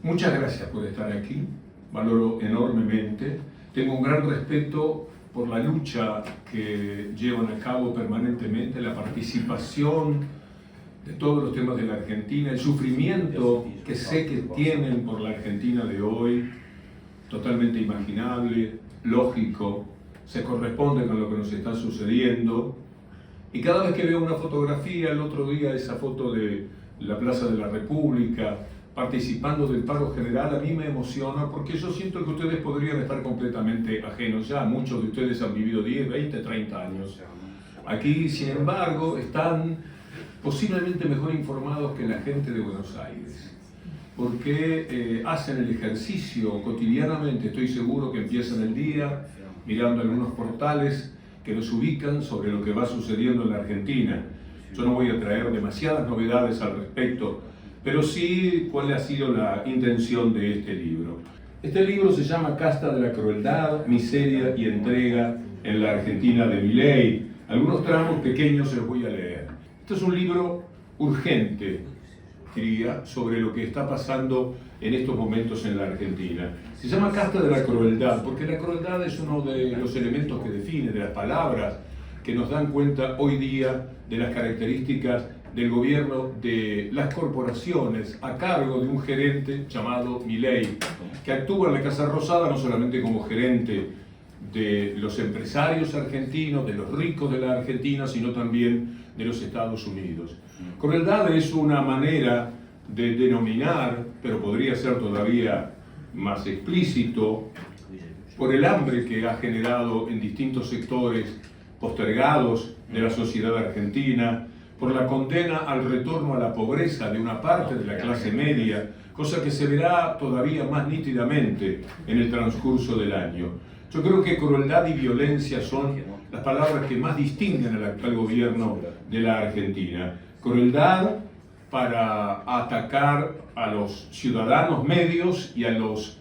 Muchas gracias por estar aquí, valoro enormemente. Tengo un gran respeto por la lucha que llevan a cabo permanentemente, la participación de todos los temas de la Argentina, el sufrimiento que sé que tienen por la Argentina de hoy, totalmente imaginable, lógico, se corresponde con lo que nos está sucediendo. Y cada vez que veo una fotografía, el otro día esa foto de la Plaza de la República, participando del paro general, a mí me emociona porque yo siento que ustedes podrían estar completamente ajenos. Ya muchos de ustedes han vivido 10, 20, 30 años. Aquí, sin embargo, están posiblemente mejor informados que la gente de Buenos Aires, porque hacen el ejercicio cotidianamente. Estoy seguro que empiezan el día mirando algunos portales que los ubican sobre lo que va sucediendo en la Argentina. Yo no voy a traer demasiadas novedades al respecto, pero sí cuál ha sido la intención de este libro. Este libro se llama Casta de la crueldad, miseria y entrega en la Argentina de Milei. Algunos tramos pequeños se los voy a leer. Este es un libro urgente, diría, sobre lo que está pasando en estos momentos en la Argentina. Se llama Casta de la crueldad, porque la crueldad es uno de los elementos que define, de las palabras que nos dan cuenta hoy día de las características del gobierno de las corporaciones a cargo de un gerente llamado Milei, que actúa en la Casa Rosada no solamente como gerente de los empresarios argentinos, de los ricos de la Argentina, sino también de los Estados Unidos. Crueldad es una manera de denominar, pero podría ser todavía más explícito, por el hambre que ha generado en distintos sectores postergados de la sociedad argentina, por la condena al retorno a la pobreza de una parte de la clase media, cosa que se verá todavía más nítidamente en el transcurso del año. Yo creo que crueldad y violencia son las palabras que más distinguen al actual gobierno de la Argentina. Crueldad para atacar a los ciudadanos medios y a los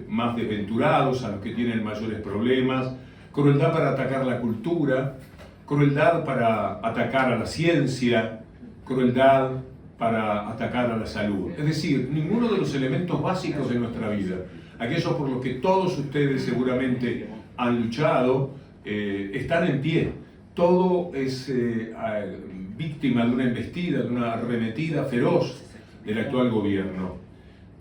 más desventurados, a los que tienen mayores problemas. Crueldad para atacar la cultura, crueldad para atacar a la ciencia, crueldad para atacar a la salud. Es decir, ninguno de los elementos básicos de nuestra vida, aquellos por los que todos ustedes seguramente han luchado, están en pie. Todo es víctima de una embestida, de una arremetida feroz del actual gobierno.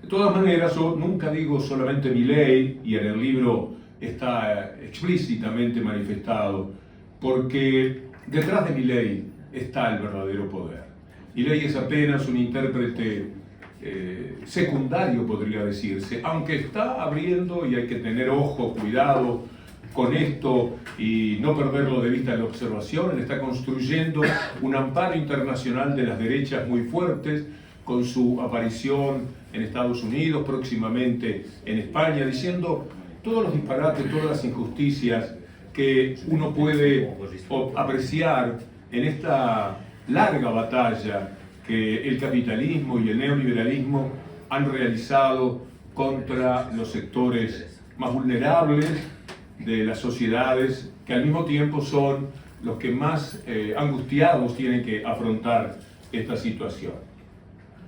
De todas maneras, yo nunca digo solamente Milei, y en el libro está explícitamente manifestado, porque detrás de Milei está el verdadero poder. Milei es apenas un intérprete secundario, podría decirse, aunque está abriendo, y hay que tener ojo, cuidado con esto y no perderlo de vista en la observación. Él está construyendo un amparo internacional de las derechas muy fuertes, con su aparición en Estados Unidos, próximamente en España, diciendo todos los disparates, todas las injusticias que uno puede apreciar en esta larga batalla que el capitalismo y el neoliberalismo han realizado contra los sectores más vulnerables de las sociedades, que al mismo tiempo son los que más angustiados tienen que afrontar esta situación.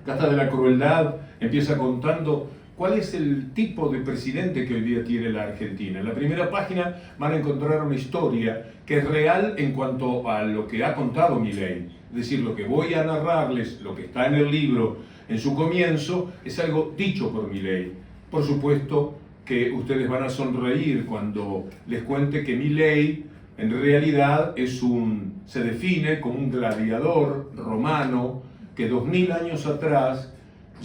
Casta de la crueldad empieza contando cuál es el tipo de presidente que hoy día tiene la Argentina. En la primera página van a encontrar una historia que es real en cuanto a lo que ha contado Milei. Es decir, lo que voy a narrarles, lo que está en el libro en su comienzo, es algo dicho por Milei. Por supuesto que ustedes van a sonreír cuando les cuente que Milei en realidad se define como un gladiador romano que 2000 años atrás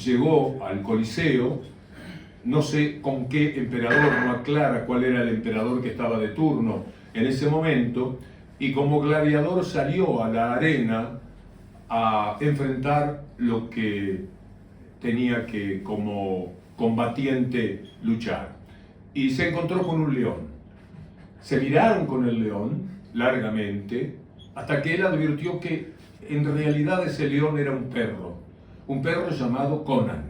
llegó al Coliseo. No sé con qué emperador, no aclara cuál era el emperador que estaba de turno en ese momento, y como gladiador salió a la arena a enfrentar lo que tenía que como combatiente luchar. Y se encontró con un león. Se miraron con el león largamente, hasta que él advirtió que en realidad ese león era un perro llamado Conan.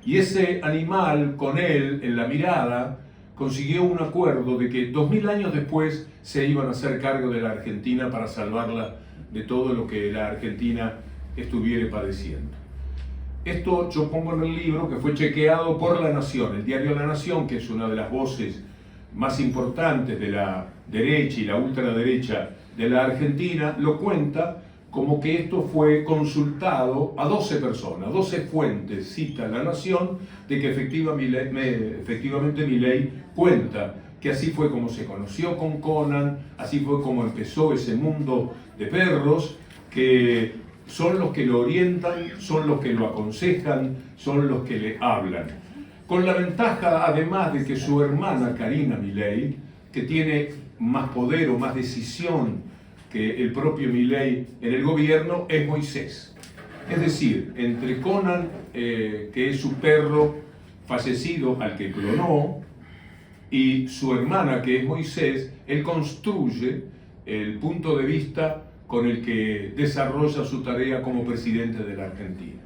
Y ese animal, con él en la mirada, consiguió un acuerdo de que 2000 años después se iban a hacer cargo de la Argentina para salvarla de todo lo que la Argentina estuviera padeciendo. Esto yo pongo en el libro, que fue chequeado por La Nación. El diario La Nación, que es una de las voces más importantes de la derecha y la ultraderecha de la Argentina, lo cuenta como que esto fue consultado a 12 personas, 12 fuentes, cita La Nación, de que efectivamente Milei cuenta que así fue como se conoció con Conan, así fue como empezó ese mundo de perros, que son los que lo orientan, son los que lo aconsejan, son los que le hablan. Con la ventaja, además, de que su hermana Karina Milei, que tiene más poder o más decisión que el propio Milei en el gobierno, es Moisés. Es decir, entre Conan, que es su perro fallecido al que clonó, y su hermana, que es Moisés, él construye el punto de vista con el que desarrolla su tarea como presidente de la Argentina.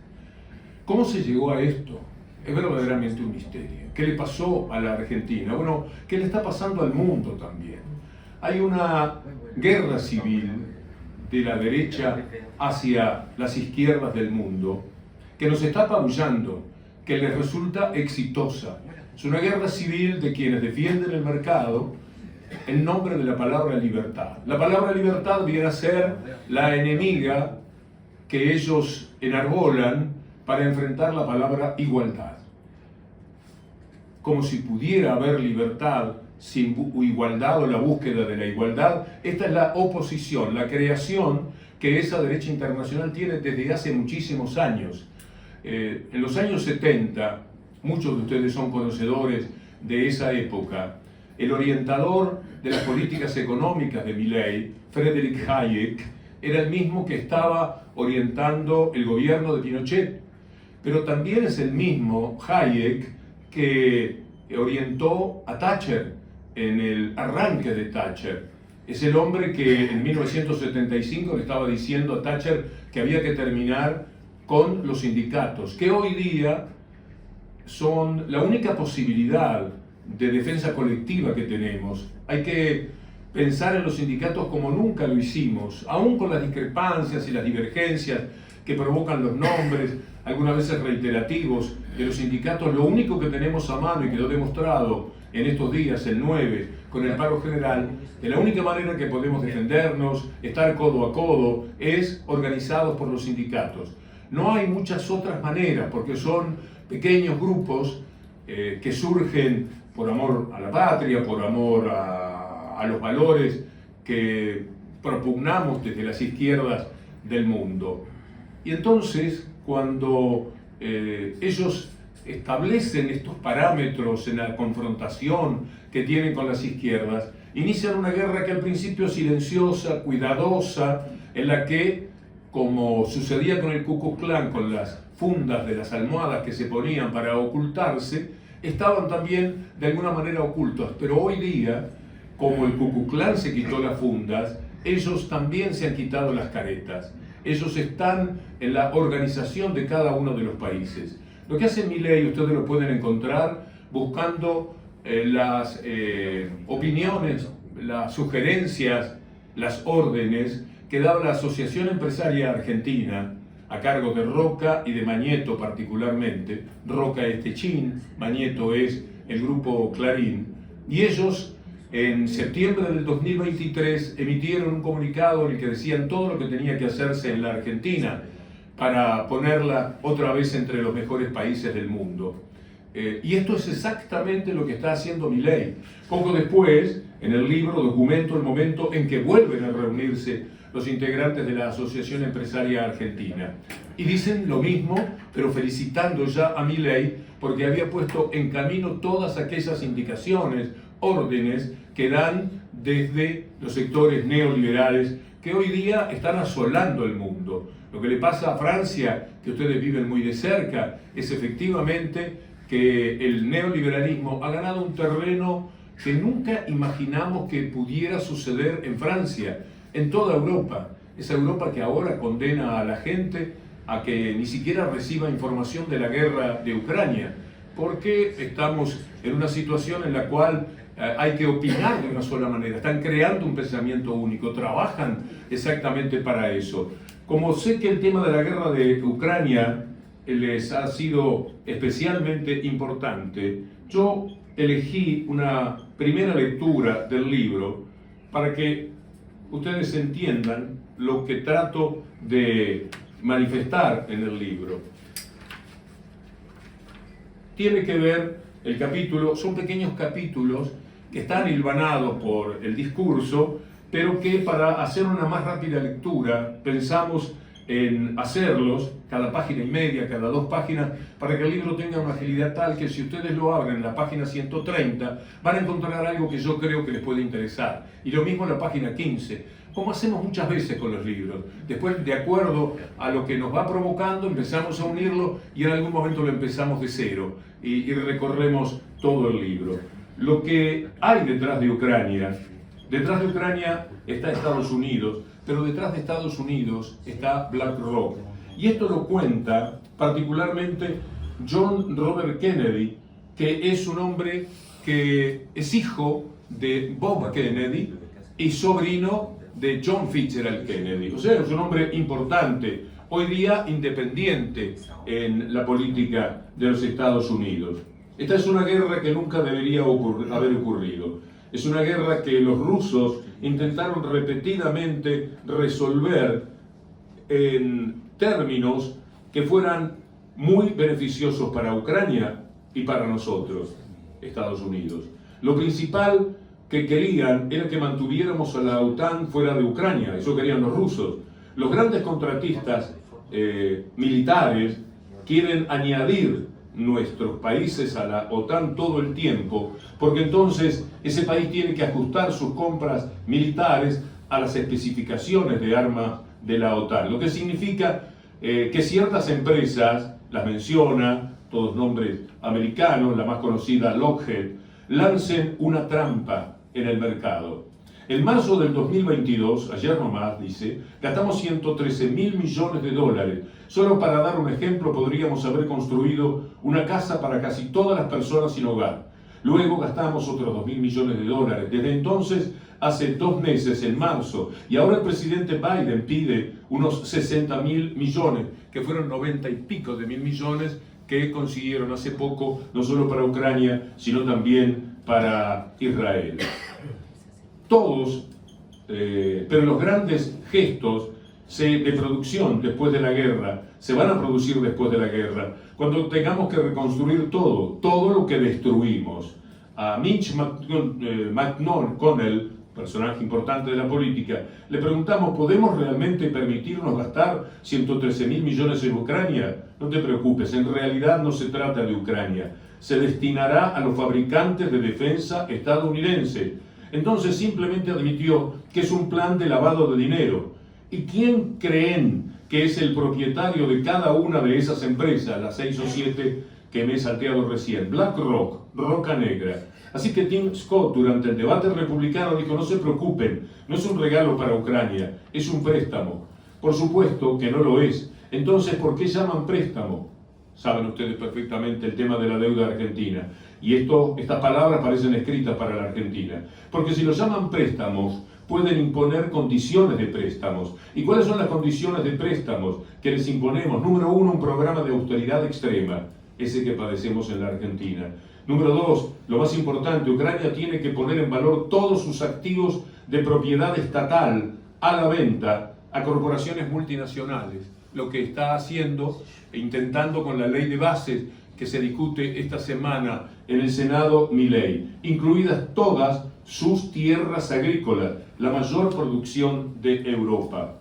¿Cómo se llegó a esto? Es verdaderamente un misterio. ¿Qué le pasó a la Argentina? Bueno, ¿qué le está pasando al mundo también? Hay una guerra civil de la derecha hacia las izquierdas del mundo que nos está apabullando, que les resulta exitosa. Es una guerra civil de quienes defienden el mercado en nombre de la palabra libertad. La palabra libertad viene a ser la enemiga que ellos enarbolan para enfrentar la palabra igualdad. Como si pudiera haber libertad sin igualdad o la búsqueda de la igualdad. Esta es la oposición, la creación que esa derecha internacional tiene desde hace muchísimos años. En los años 70, muchos de ustedes son conocedores de esa época, el orientador de las políticas económicas de Milei, Friedrich Hayek, era el mismo que estaba orientando el gobierno de Pinochet, pero también es el mismo Hayek que orientó a Thatcher en el arranque de Thatcher. Es el hombre que en 1975 le estaba diciendo a Thatcher que había que terminar con los sindicatos, que hoy día son la única posibilidad de defensa colectiva que tenemos. Hay que pensar en los sindicatos como nunca lo hicimos, aún con las discrepancias y las divergencias que provocan los nombres, algunas veces reiterativos, de los sindicatos. Lo único que tenemos a mano y quedó demostrado en estos días, el 9, con el paro general, que la única manera que podemos defendernos, estar codo a codo, es organizados por los sindicatos. No hay muchas otras maneras, porque son pequeños grupos que surgen por amor a la patria, por amor a los valores que propugnamos desde las izquierdas del mundo. Y entonces, cuando ellos establecen estos parámetros en la confrontación que tienen con las izquierdas, inician una guerra que al principio es silenciosa, cuidadosa, en la que, como sucedía con el Ku Klux Klan, con las fundas de las almohadas que se ponían para ocultarse, estaban también de alguna manera ocultos. Pero hoy día, como el Ku Klux Klan se quitó las fundas, ellos también se han quitado las caretas. Ellos están en la organización de cada uno de los países. Lo que hace Milei, ustedes lo pueden encontrar buscando las opiniones, las sugerencias, las órdenes que daba la Asociación Empresaria Argentina, a cargo de Roca y de Mañeto particularmente. Roca es Techín, Mañeto es el grupo Clarín, y ellos en septiembre del 2023 emitieron un comunicado en el que decían todo lo que tenía que hacerse en la Argentina para ponerla otra vez entre los mejores países del mundo. Y esto es exactamente lo que está haciendo Milei. Poco después, en el libro documento el momento en que vuelven a reunirse los integrantes de la Asociación Empresaria Argentina. Y dicen lo mismo, pero felicitando ya a Milei porque había puesto en camino todas aquellas indicaciones, órdenes que dan desde los sectores neoliberales que hoy día están asolando el mundo. Lo que le pasa a Francia, que ustedes viven muy de cerca, es efectivamente que el neoliberalismo ha ganado un terreno que nunca imaginamos que pudiera suceder en Francia, en toda Europa. Esa Europa que ahora condena a la gente a que ni siquiera reciba información de la guerra de Ucrania, porque estamos en una situación en la cual hay que opinar de una sola manera. Están creando un pensamiento único, trabajan exactamente para eso. Como sé que el tema de la guerra de Ucrania les ha sido especialmente importante, yo elegí una primera lectura del libro para que ustedes entiendan lo que trato de manifestar en el libro. Tiene que ver el capítulo, son pequeños capítulos que están hilvanados por el discurso, pero que para hacer una más rápida lectura pensamos en hacerlos cada página y media, cada 2 páginas, para que el libro tenga una agilidad tal que si ustedes lo abren en la página 130 van a encontrar algo que yo creo que les puede interesar. Y lo mismo en la página 15, como hacemos muchas veces con los libros. Después, de acuerdo a lo que nos va provocando, empezamos a unirlo y en algún momento lo empezamos de cero y recorremos todo el libro. Lo que hay detrás de Ucrania está Estados Unidos, pero detrás de Estados Unidos está BlackRock. Y esto lo cuenta particularmente John Robert Kennedy, que es un hombre que es hijo de Bob Kennedy y sobrino de John Fitzgerald Kennedy. O sea, es un hombre importante, hoy día independiente en la política de los Estados Unidos. Esta es una guerra que nunca debería haber ocurrido. Es una guerra que los rusos intentaron repetidamente resolver en términos que fueran muy beneficiosos para Ucrania y para nosotros, Estados Unidos. Lo principal que querían era que mantuviéramos a la OTAN fuera de Ucrania, eso querían los rusos. Los grandes contratistas militares quieren añadir nuestros países a la OTAN todo el tiempo, porque entonces ese país tiene que ajustar sus compras militares a las especificaciones de armas de la OTAN, lo que significa que ciertas empresas, las menciona, todos nombres americanos, la más conocida Lockheed, lancen una trampa en el mercado. En marzo del 2022, ayer nomás, dice, gastamos 113.000 millones de dólares. Solo para dar un ejemplo, podríamos haber construido una casa para casi todas las personas sin hogar. Luego gastamos otros 2.000 millones de dólares. Desde entonces, hace 2 meses, en marzo, y ahora el presidente Biden pide unos 60.000 millones, que fueron 90 y pico de mil millones que consiguieron hace poco, no solo para Ucrania, sino también para Israel. Todos, pero los grandes gestos de producción después de la guerra se van a producir después de la guerra, cuando tengamos que reconstruir todo lo que destruimos. A Mitch McConnell, personaje importante de la política, le preguntamos, ¿podemos realmente permitirnos gastar 113.000 millones en Ucrania? No te preocupes, en realidad no se trata de Ucrania, se destinará a los fabricantes de defensa estadounidenses. Entonces simplemente admitió que es un plan de lavado de dinero. ¿Y quién creen que es el propietario de cada una de esas empresas, las 6 o 7 que me he salteado recién? BlackRock, Roca Negra. Así que Tim Scott durante el debate republicano dijo, no se preocupen, no es un regalo para Ucrania, es un préstamo. Por supuesto que no lo es. Entonces, ¿por qué llaman préstamo? Saben ustedes perfectamente el tema de la deuda argentina. Y estas palabras parecen escritas para la Argentina. Porque si lo llaman préstamos, pueden imponer condiciones de préstamos. ¿Y cuáles son las condiciones de préstamos que les imponemos? Número 1, un programa de austeridad extrema, ese que padecemos en la Argentina. Número 2, lo más importante, Ucrania tiene que poner en valor todos sus activos de propiedad estatal a la venta a corporaciones multinacionales, lo que está haciendo e intentando con la ley de bases que se discute esta semana en el Senado Milei, incluidas todas sus tierras agrícolas, la mayor producción de Europa.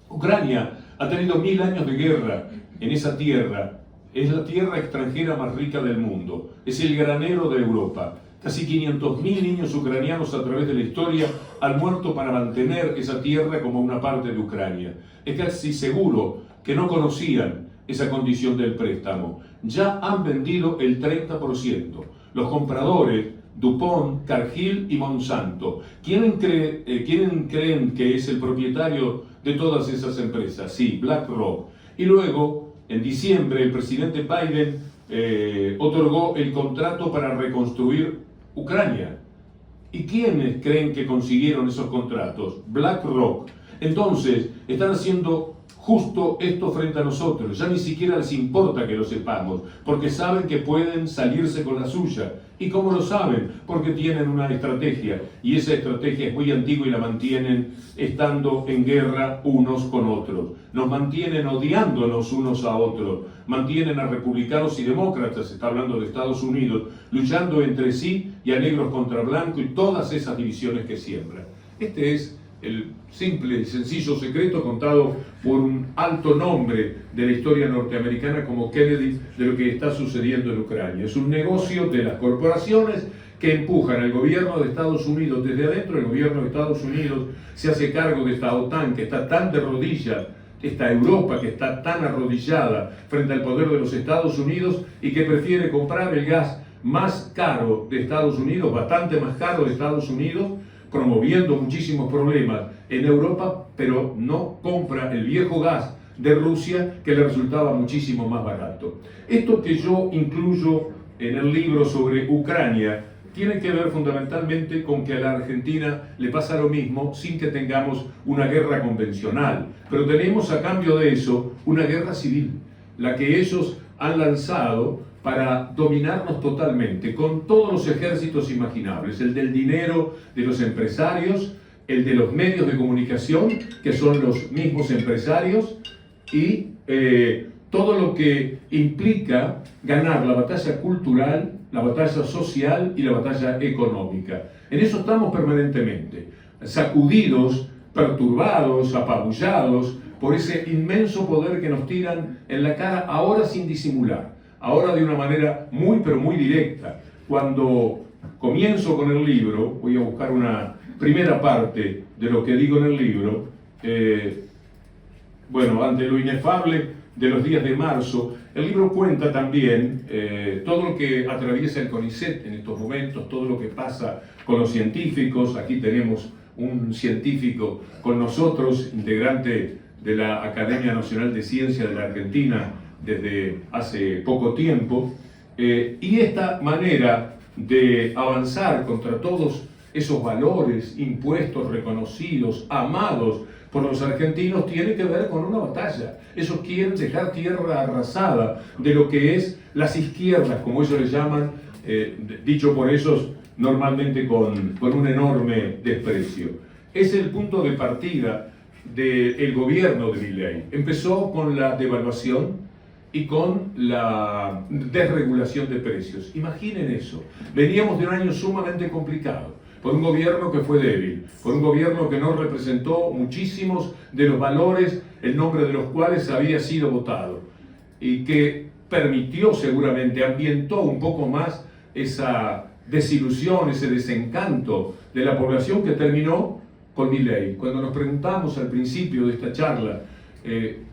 Ucrania ha tenido 1000 años de guerra en esa tierra, es la tierra extranjera más rica del mundo, es el granero de Europa. Casi 500.000 niños ucranianos a través de la historia han muerto para mantener esa tierra como una parte de Ucrania. Es casi seguro que no conocían esa condición del préstamo. Ya han vendido el 30%. Los compradores, DuPont, Cargill y Monsanto. ¿Quién creen que es el propietario de todas esas empresas? Sí, BlackRock. Y luego, en diciembre, el presidente Biden otorgó el contrato para reconstruir Ucrania. ¿Y quiénes creen que consiguieron esos contratos? BlackRock. Entonces, están haciendo justo esto frente a nosotros. Ya ni siquiera les importa que lo sepamos, porque saben que pueden salirse con la suya. ¿Y cómo lo saben? Porque tienen una estrategia, y esa estrategia es muy antigua y la mantienen estando en guerra unos con otros. Nos mantienen odiándonos unos a otros, mantienen a republicanos y demócratas, se está hablando de Estados Unidos, luchando entre sí y a negros contra blancos y todas esas divisiones que siembran. Este es el simple y sencillo secreto contado por un alto nombre de la historia norteamericana como Kennedy de lo que está sucediendo en Ucrania. Es un negocio de las corporaciones que empujan al gobierno de Estados Unidos desde adentro. El gobierno de Estados Unidos se hace cargo de esta OTAN que está tan de rodillas, esta Europa que está tan arrodillada frente al poder de los Estados Unidos y que prefiere comprar el gas más caro de Estados Unidos, bastante más caro de Estados Unidos, promoviendo muchísimos problemas en Europa, pero no compra el viejo gas de Rusia que le resultaba muchísimo más barato. Esto que yo incluyo en el libro sobre Ucrania tiene que ver fundamentalmente con que a la Argentina le pasa lo mismo sin que tengamos una guerra convencional, pero tenemos a cambio de eso una guerra civil, la que ellos han lanzado para dominarnos totalmente, con todos los ejércitos imaginables, el del dinero de los empresarios, el de los medios de comunicación, que son los mismos empresarios, y todo lo que implica ganar la batalla cultural, la batalla social y la batalla económica. En eso estamos permanentemente, sacudidos, perturbados, apabullados por ese inmenso poder que nos tiran en la cara, ahora sin disimular. Ahora de una manera muy pero muy directa. Cuando comienzo con el libro, voy a buscar una primera parte de lo que digo en el libro, ante lo inefable de los días de marzo, el libro cuenta también todo lo que atraviesa el CONICET en estos momentos, todo lo que pasa con los científicos. Aquí tenemos un científico con nosotros, integrante de la Academia Nacional de Ciencia de la Argentina, desde hace poco tiempo, y esta manera de avanzar contra todos esos valores impuestos, reconocidos, amados por los argentinos, tiene que ver con una batalla. Ellos quieren dejar tierra arrasada de lo que es las izquierdas, como ellos les llaman, dicho por ellos normalmente con un enorme desprecio. Es el punto de partida del gobierno de Milei. Empezó con la devaluación y con la desregulación de precios. Imaginen eso. Veníamos de un año sumamente complicado, por un gobierno que fue débil, por un gobierno que no representó muchísimos de los valores el nombre de los cuales había sido votado, y que permitió seguramente, ambientó un poco más esa desilusión, ese desencanto de la población, que terminó con Milei. Cuando nos preguntamos al principio de esta charla,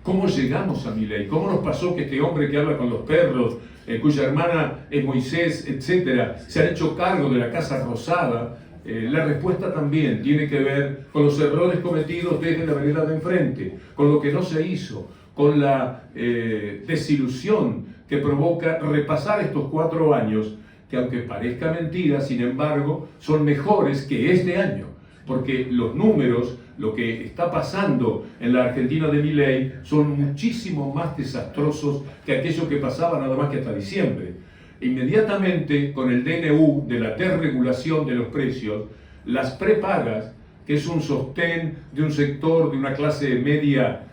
¿cómo llegamos a Milei? ¿Cómo nos pasó que este hombre que habla con los perros, cuya hermana es Moisés, etcétera, se han hecho cargo de la Casa Rosada? La respuesta también tiene que ver con los errores cometidos desde la vereda de enfrente, con lo que no se hizo, con la desilusión que provoca repasar estos 4 años, que aunque parezca mentira, sin embargo, son mejores que este año, porque los números, lo que está pasando en la Argentina de Milei, son muchísimo más desastrosos que aquello que pasaba nada más que hasta diciembre. Inmediatamente, con el DNU de la desregulación de los precios, las prepagas, que es un sostén de un sector, de una clase media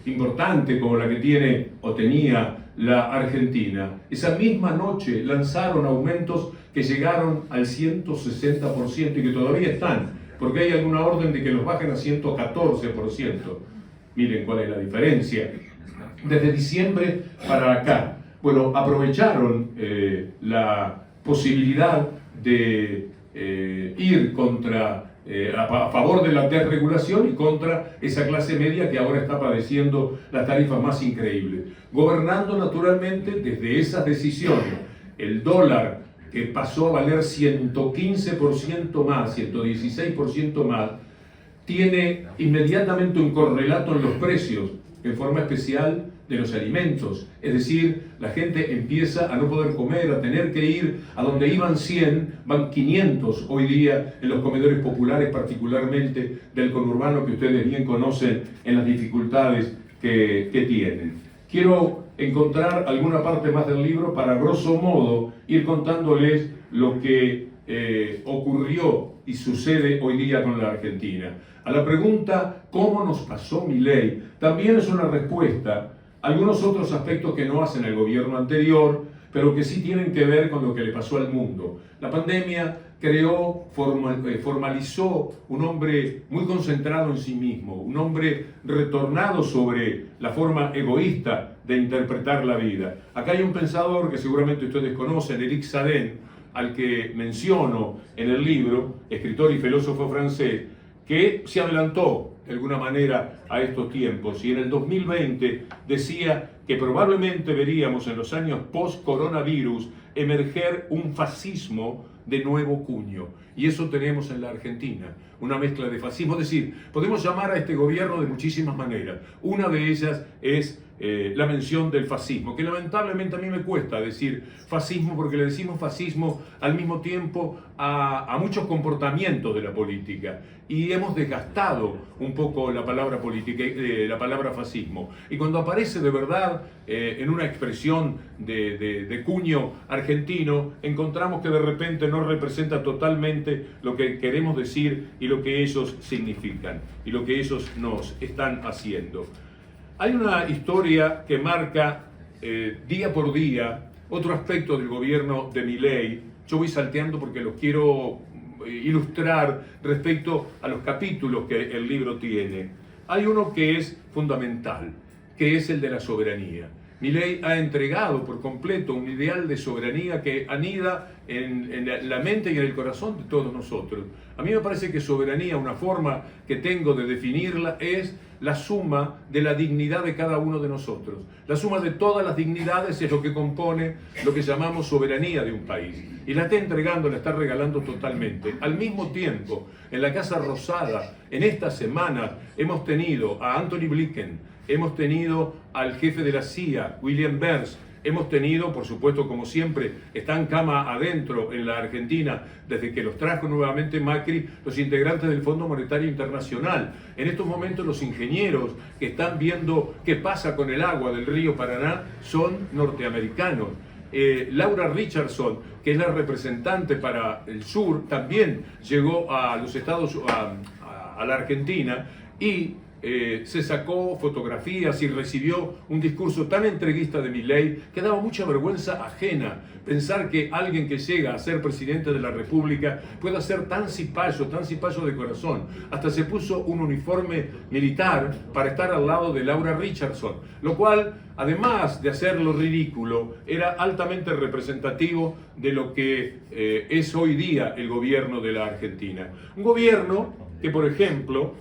importante como la que tiene o tenía la Argentina, esa misma noche lanzaron aumentos que llegaron al 160% y que todavía están, porque hay alguna orden de que los bajen a 114%. Miren cuál es la diferencia. Desde diciembre para acá. Bueno, aprovecharon la posibilidad de ir a favor de la desregulación y contra esa clase media que ahora está padeciendo las tarifas más increíbles. Gobernando naturalmente desde esas decisiones. El dólar, que pasó a valer 115% más, 116% más, tiene inmediatamente un correlato en los precios, en forma especial de los alimentos. Es decir, la gente empieza a no poder comer, a tener que ir a donde iban 100, van 500 hoy día en los comedores populares, particularmente del conurbano que ustedes bien conocen en las dificultades que tienen. Quiero encontrar alguna parte más del libro para, grosso modo, ir contándoles lo que ocurrió y sucede hoy día con la Argentina. A la pregunta, ¿cómo nos pasó Milei?, también es una respuesta a algunos otros aspectos que no hacen el gobierno anterior, pero que sí tienen que ver con lo que le pasó al mundo. La pandemia formalizó un hombre muy concentrado en sí mismo, un hombre retornado sobre la forma egoísta de interpretar la vida. Acá hay un pensador que seguramente ustedes conocen, Éric Zadén, al que menciono en el libro, escritor y filósofo francés, que se adelantó de alguna manera a estos tiempos y en el 2020 decía que probablemente veríamos en los años post-coronavirus emerger un fascismo de nuevo cuño. Y eso tenemos en la Argentina, una mezcla de fascismo. Es decir, podemos llamar a este gobierno de muchísimas maneras. Una de ellas es la mención del fascismo, que lamentablemente a mí me cuesta decir fascismo porque le decimos fascismo al mismo tiempo a muchos comportamientos de la política y hemos desgastado un poco la palabra política, la palabra fascismo. Y cuando aparece de verdad en una expresión de cuño argentino, encontramos que de repente no representa totalmente lo que queremos decir y lo que ellos significan y lo que ellos nos están haciendo. Hay una historia que marca día por día otro aspecto del gobierno de Milei. Yo voy salteando porque los quiero ilustrar respecto a los capítulos que el libro tiene. Hay uno que es fundamental, que es el de la soberanía. Milei ha entregado por completo un ideal de soberanía que anida en la mente y en el corazón de todos nosotros. A mí me parece que soberanía, una forma que tengo de definirla, es la suma de la dignidad de cada uno de nosotros. La suma de todas las dignidades es lo que compone lo que llamamos soberanía de un país. Y la está entregando, la está regalando totalmente. Al mismo tiempo, en la Casa Rosada, en esta semana, hemos tenido a Antony Blinken, hemos tenido al jefe de la CIA, William Burns, hemos tenido, por supuesto, como siempre, están cama adentro en la Argentina, desde que los trajo nuevamente Macri, los integrantes del Fondo Monetario Internacional. En estos momentos los ingenieros que están viendo qué pasa con el agua del río Paraná son norteamericanos. Laura Richardson, que es la representante para el sur, también llegó a los a la Argentina y se sacó fotografías y recibió un discurso tan entreguista de Milei que daba mucha vergüenza ajena pensar que alguien que llega a ser presidente de la República pueda ser tan cipayo de corazón. Hasta se puso un uniforme militar para estar al lado de Laura Richardson, lo cual, además de hacerlo ridículo, era altamente representativo de lo que es hoy día el gobierno de la Argentina. Un gobierno que, por ejemplo,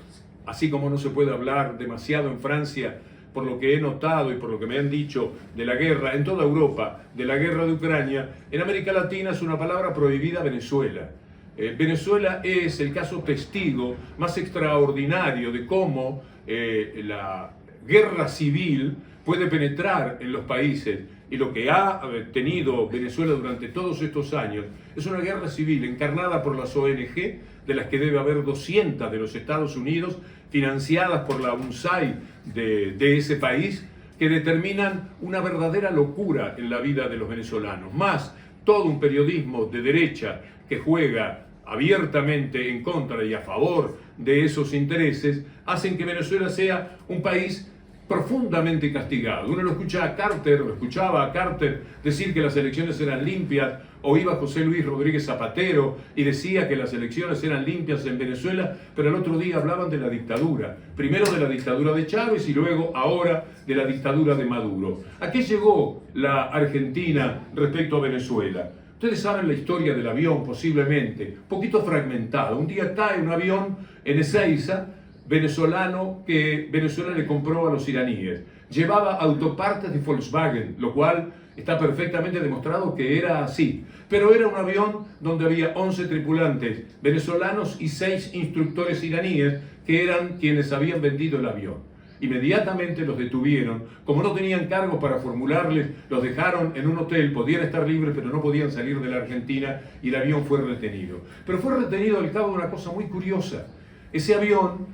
así como no se puede hablar demasiado en Francia, por lo que he notado y por lo que me han dicho de la guerra en toda Europa, de la guerra de Ucrania, en América Latina es una palabra prohibida Venezuela. Venezuela es el caso testigo más extraordinario de cómo la guerra civil puede penetrar en los países. Y lo que ha tenido Venezuela durante todos estos años es una guerra civil encarnada por las ONG, de las que debe haber 200 de los Estados Unidos, financiadas por la UNSAID de ese país, que determinan una verdadera locura en la vida de los venezolanos. Más todo un periodismo de derecha que juega abiertamente en contra y a favor de esos intereses, hacen que Venezuela sea un país profundamente castigado. Uno lo escuchaba a Carter decir que las elecciones eran limpias, o iba José Luis Rodríguez Zapatero y decía que las elecciones eran limpias en Venezuela, pero el otro día hablaban de la dictadura. Primero de la dictadura de Chávez y luego ahora de la dictadura de Maduro. ¿A qué llegó la Argentina respecto a Venezuela? Ustedes saben la historia del avión, posiblemente, un poquito fragmentado. Un día cae un avión en Ezeiza, venezolano, que Venezuela le compró a los iraníes. Llevaba autopartes de Volkswagen, lo cual está perfectamente demostrado que era así. Pero era un avión donde había 11 tripulantes venezolanos y 6 instructores iraníes que eran quienes habían vendido el avión. Inmediatamente los detuvieron. Como no tenían cargos para formularles, los dejaron en un hotel, podían estar libres, pero no podían salir de la Argentina y el avión fue retenido. Pero fue retenido al cabo de una cosa muy curiosa. Ese avión,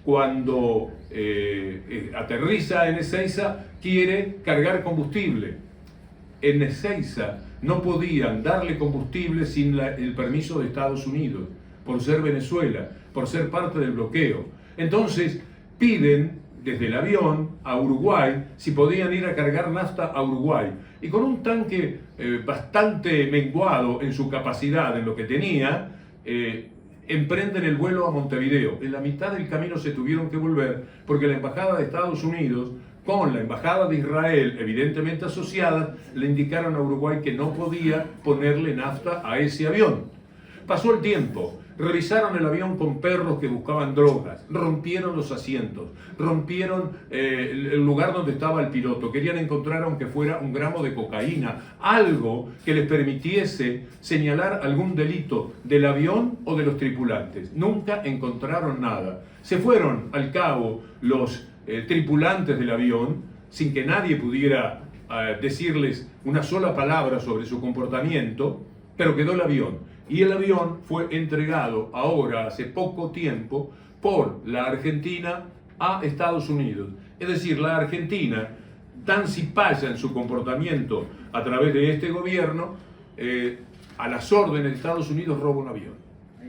cuando aterriza en Ezeiza, quiere cargar combustible. En Ezeiza no podían darle combustible sin el permiso de Estados Unidos, por ser Venezuela, por ser parte del bloqueo. Entonces piden desde el avión a Uruguay si podían ir a cargar nafta a Uruguay. Y con un tanque bastante menguado en su capacidad, en lo que tenía, emprenden el vuelo a Montevideo. En la mitad del camino se tuvieron que volver porque la Embajada de Estados Unidos, con la Embajada de Israel, evidentemente asociada, le indicaron a Uruguay que no podía ponerle nafta a ese avión. Pasó el tiempo, revisaron el avión con perros que buscaban drogas, rompieron los asientos, rompieron el lugar donde estaba el piloto, querían encontrar aunque fuera 1 gramo de cocaína, algo que les permitiese señalar algún delito del avión o de los tripulantes. Nunca encontraron nada. Se fueron al cabo los tripulantes del avión, sin que nadie pudiera decirles una sola palabra sobre su comportamiento, pero quedó el avión. Y el avión fue entregado ahora, hace poco tiempo, por la Argentina a Estados Unidos. Es decir, la Argentina, tan cipaya en su comportamiento a través de este gobierno, a las órdenes de Estados Unidos roba un avión.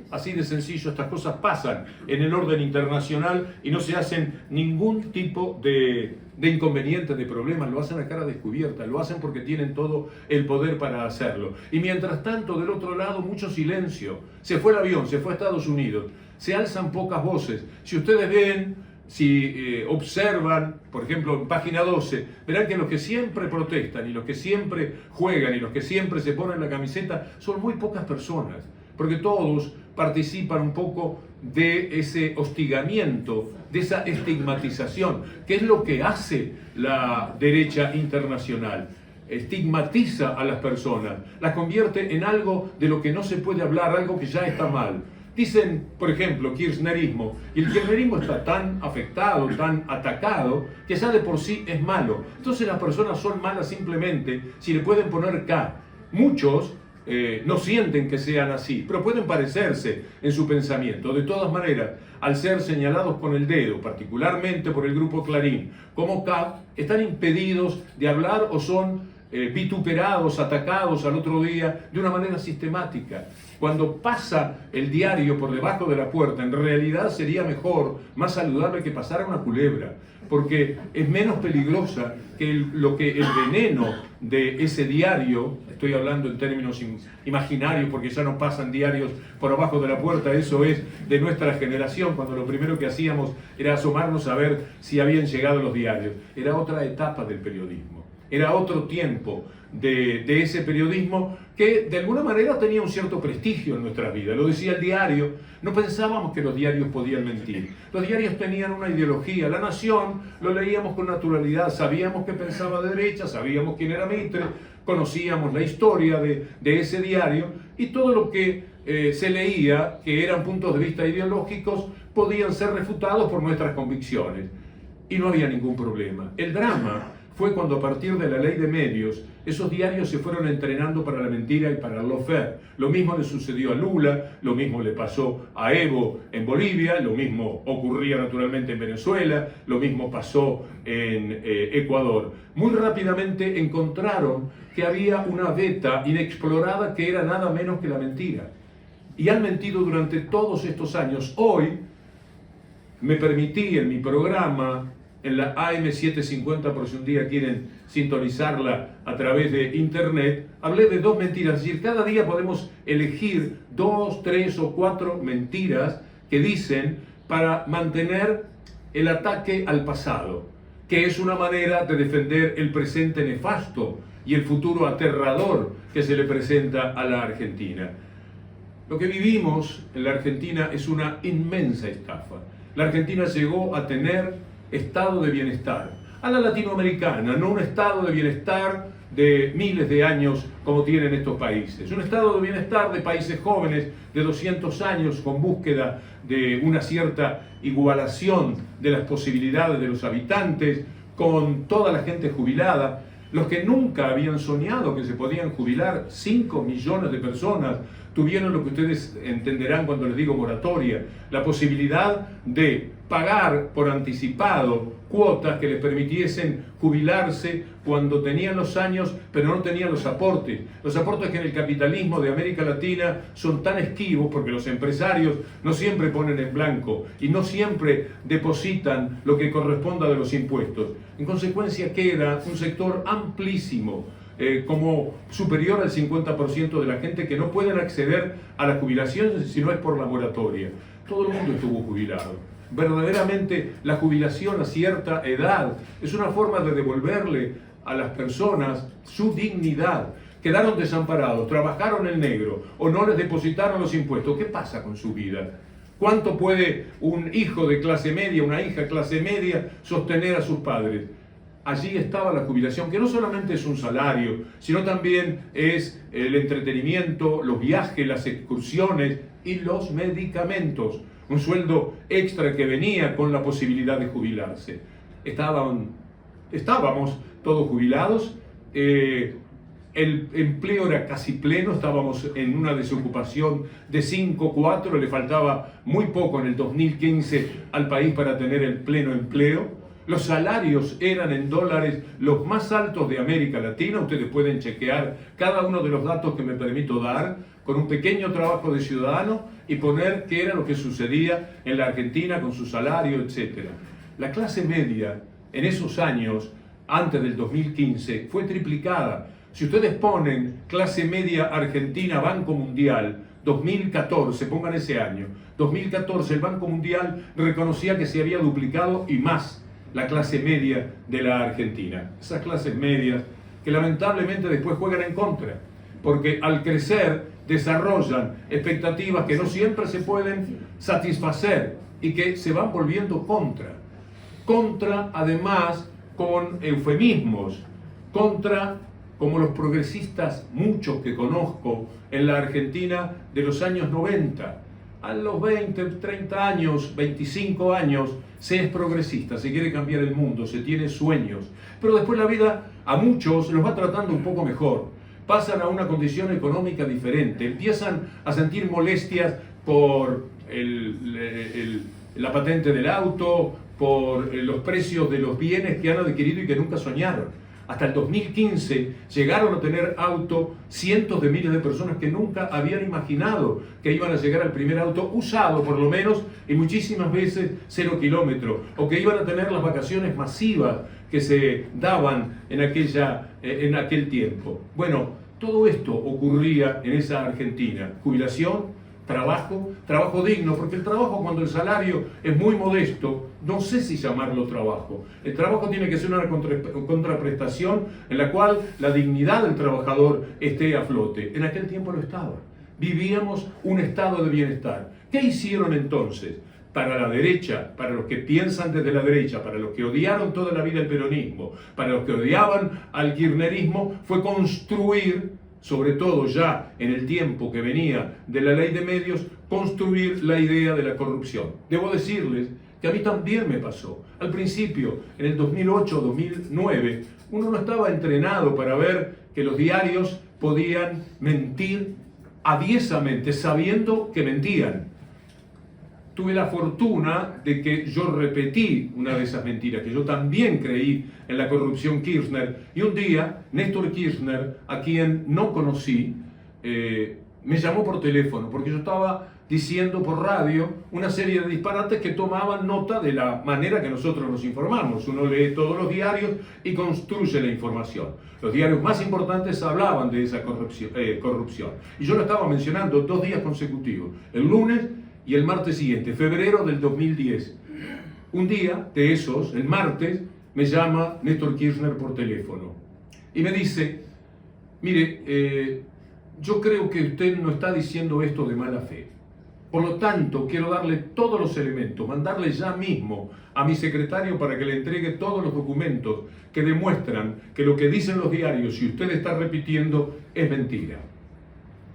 Así de sencillo, estas cosas pasan en el orden internacional y no se hacen ningún tipo de inconveniente, de problemas, lo hacen a cara descubierta, lo hacen porque tienen todo el poder para hacerlo. Y mientras tanto, del otro lado, mucho silencio. Se fue el avión, se fue a Estados Unidos, se alzan pocas voces. Si ustedes ven, si observan, por ejemplo, en página 12, verán que los que siempre protestan y los que siempre juegan y los que siempre se ponen la camiseta son muy pocas personas, porque todos participan un poco de ese hostigamiento, de esa estigmatización, que es lo que hace la derecha internacional. Estigmatiza a las personas, las convierte en algo de lo que no se puede hablar, algo que ya está mal. Dicen, por ejemplo, kirchnerismo, y el kirchnerismo está tan afectado, tan atacado, que ya de por sí es malo. Entonces las personas son malas simplemente si le pueden poner K. Muchos no sienten que sean así, pero pueden parecerse en su pensamiento. De todas maneras, al ser señalados con el dedo, particularmente por el grupo Clarín, como K, están impedidos de hablar o son vituperados, atacados al otro día de una manera sistemática. Cuando pasa el diario por debajo de la puerta, en realidad sería mejor, más saludable que pasara una culebra, porque es menos peligrosa que el veneno de ese diario. Estoy hablando en términos imaginarios porque ya no pasan diarios por abajo de la puerta, eso es de nuestra generación, cuando lo primero que hacíamos era asomarnos a ver si habían llegado los diarios. Era otra etapa del periodismo, era otro tiempo de ese periodismo que de alguna manera tenía un cierto prestigio en nuestras vidas. Lo decía el diario, no pensábamos que los diarios podían mentir. Los diarios tenían una ideología. La Nación lo leíamos con naturalidad, sabíamos que pensaba de derecha, sabíamos quién era Mitre, conocíamos la historia de ese diario y todo lo que se leía, que eran puntos de vista ideológicos, podían ser refutados por nuestras convicciones. Y no había ningún problema. El drama fue cuando a partir de la ley de medios, esos diarios se fueron entrenando para la mentira y para el lawfare. Lo mismo le sucedió a Lula, lo mismo le pasó a Evo en Bolivia, lo mismo ocurría naturalmente en Venezuela, lo mismo pasó en Ecuador. Muy rápidamente encontraron que había una veta inexplorada que era nada menos que la mentira. Y han mentido durante todos estos años. Hoy me permití en mi programa, en la AM750, por si un día quieren sintonizarla a través de internet, hablé de 2 mentiras. Es decir, cada día podemos elegir 2, 3 o 4 mentiras que dicen para mantener el ataque al pasado, que es una manera de defender el presente nefasto y el futuro aterrador que se le presenta a la Argentina. Lo que vivimos en la Argentina es una inmensa estafa. La Argentina llegó a tener estado de bienestar, a la latinoamericana, no un estado de bienestar de miles de años como tienen estos países. Un estado de bienestar de países jóvenes de 200 años con búsqueda de una cierta igualación de las posibilidades de los habitantes, con toda la gente jubilada. Los que nunca habían soñado que se podían jubilar, 5 millones de personas, tuvieron lo que ustedes entenderán cuando les digo moratoria, la posibilidad de pagar por anticipado cuotas que les permitiesen jubilarse cuando tenían los años, pero no tenían los aportes. Los aportes que en el capitalismo de América Latina son tan esquivos porque los empresarios no siempre ponen en blanco y no siempre depositan lo que corresponda de los impuestos. En consecuencia queda un sector amplísimo, como superior al 50% de la gente que no pueden acceder a la jubilación si no es por la moratoria. Todo el mundo estuvo jubilado. Verdaderamente la jubilación a cierta edad es una forma de devolverle a las personas su dignidad. Quedaron desamparados, trabajaron en negro o no les depositaron los impuestos. ¿Qué pasa con su vida? ¿Cuánto puede un hijo de clase media, una hija de clase media sostener a sus padres? Allí estaba la jubilación, que no solamente es un salario, sino también es el entretenimiento, los viajes, las excursiones y los medicamentos. Un sueldo extra que venía con la posibilidad de jubilarse. Estábamos todos jubilados, el empleo era casi pleno, estábamos en una desocupación de 5,4, le faltaba muy poco en el 2015 al país para tener el pleno empleo. Los salarios eran en dólares los más altos de América Latina. Ustedes pueden chequear cada uno de los datos que me permito dar con un pequeño trabajo de ciudadano y poner qué era lo que sucedía en la Argentina con su salario, etc. La clase media en esos años, antes del 2015, fue triplicada. Si ustedes ponen clase media argentina, Banco Mundial, 2014, pongan ese año, 2014, el Banco Mundial reconocía que se había duplicado y más la clase media de la Argentina. Esas clases medias que lamentablemente después juegan en contra, porque al crecer desarrollan expectativas que no siempre se pueden satisfacer y que se van volviendo contra además con eufemismos, contra como los progresistas, muchos que conozco en la Argentina de los años 90. A los 20, 30 años, 25 años, se es progresista, se quiere cambiar el mundo, se tiene sueños. Pero después la vida a muchos los va tratando un poco mejor. Pasan a una condición económica diferente, empiezan a sentir molestias por la patente del auto, por los precios de los bienes que han adquirido y que nunca soñaron. Hasta el 2015 llegaron a tener auto cientos de miles de personas que nunca habían imaginado que iban a llegar al primer auto usado por lo menos y muchísimas veces 0 kilómetros, o que iban a tener las vacaciones masivas que se daban en aquel tiempo. Bueno, todo esto ocurría en esa Argentina. Jubilación, trabajo digno, porque el trabajo, cuando el salario es muy modesto, no sé si llamarlo trabajo. El trabajo tiene que ser una contraprestación en la cual la dignidad del trabajador esté a flote. En aquel tiempo lo estaba. Vivíamos un estado de bienestar. ¿Qué hicieron entonces? Para la derecha, para los que piensan desde la derecha, para los que odiaron toda la vida el peronismo, para los que odiaban al kirchnerismo, fue construir, sobre todo ya en el tiempo que venía de la ley de medios, construir la idea de la corrupción. Debo decirles que a mí también me pasó. Al principio, en el 2008-2009, uno no estaba entrenado para ver que los diarios podían mentir aviesamente, sabiendo que mentían. Tuve la fortuna de que yo repetí una de esas mentiras, que yo también creí en la corrupción Kirchner. Y un día, Néstor Kirchner, a quien no conocí, me llamó por teléfono, porque yo estaba diciendo por radio una serie de disparates que tomaban nota de la manera que nosotros nos informamos. Uno lee todos los diarios y construye la información. Los diarios más importantes hablaban de esa corrupción. Y yo lo estaba mencionando 2 días consecutivos, el lunes y el martes siguiente, febrero del 2010. Un día de esos, el martes, me llama Néstor Kirchner por teléfono y me dice: mire, yo creo que usted no está diciendo esto de mala fe. Por lo tanto, quiero darle todos los elementos, mandarle ya mismo a mi secretario para que le entregue todos los documentos que demuestran que lo que dicen los diarios y usted está repitiendo es mentira.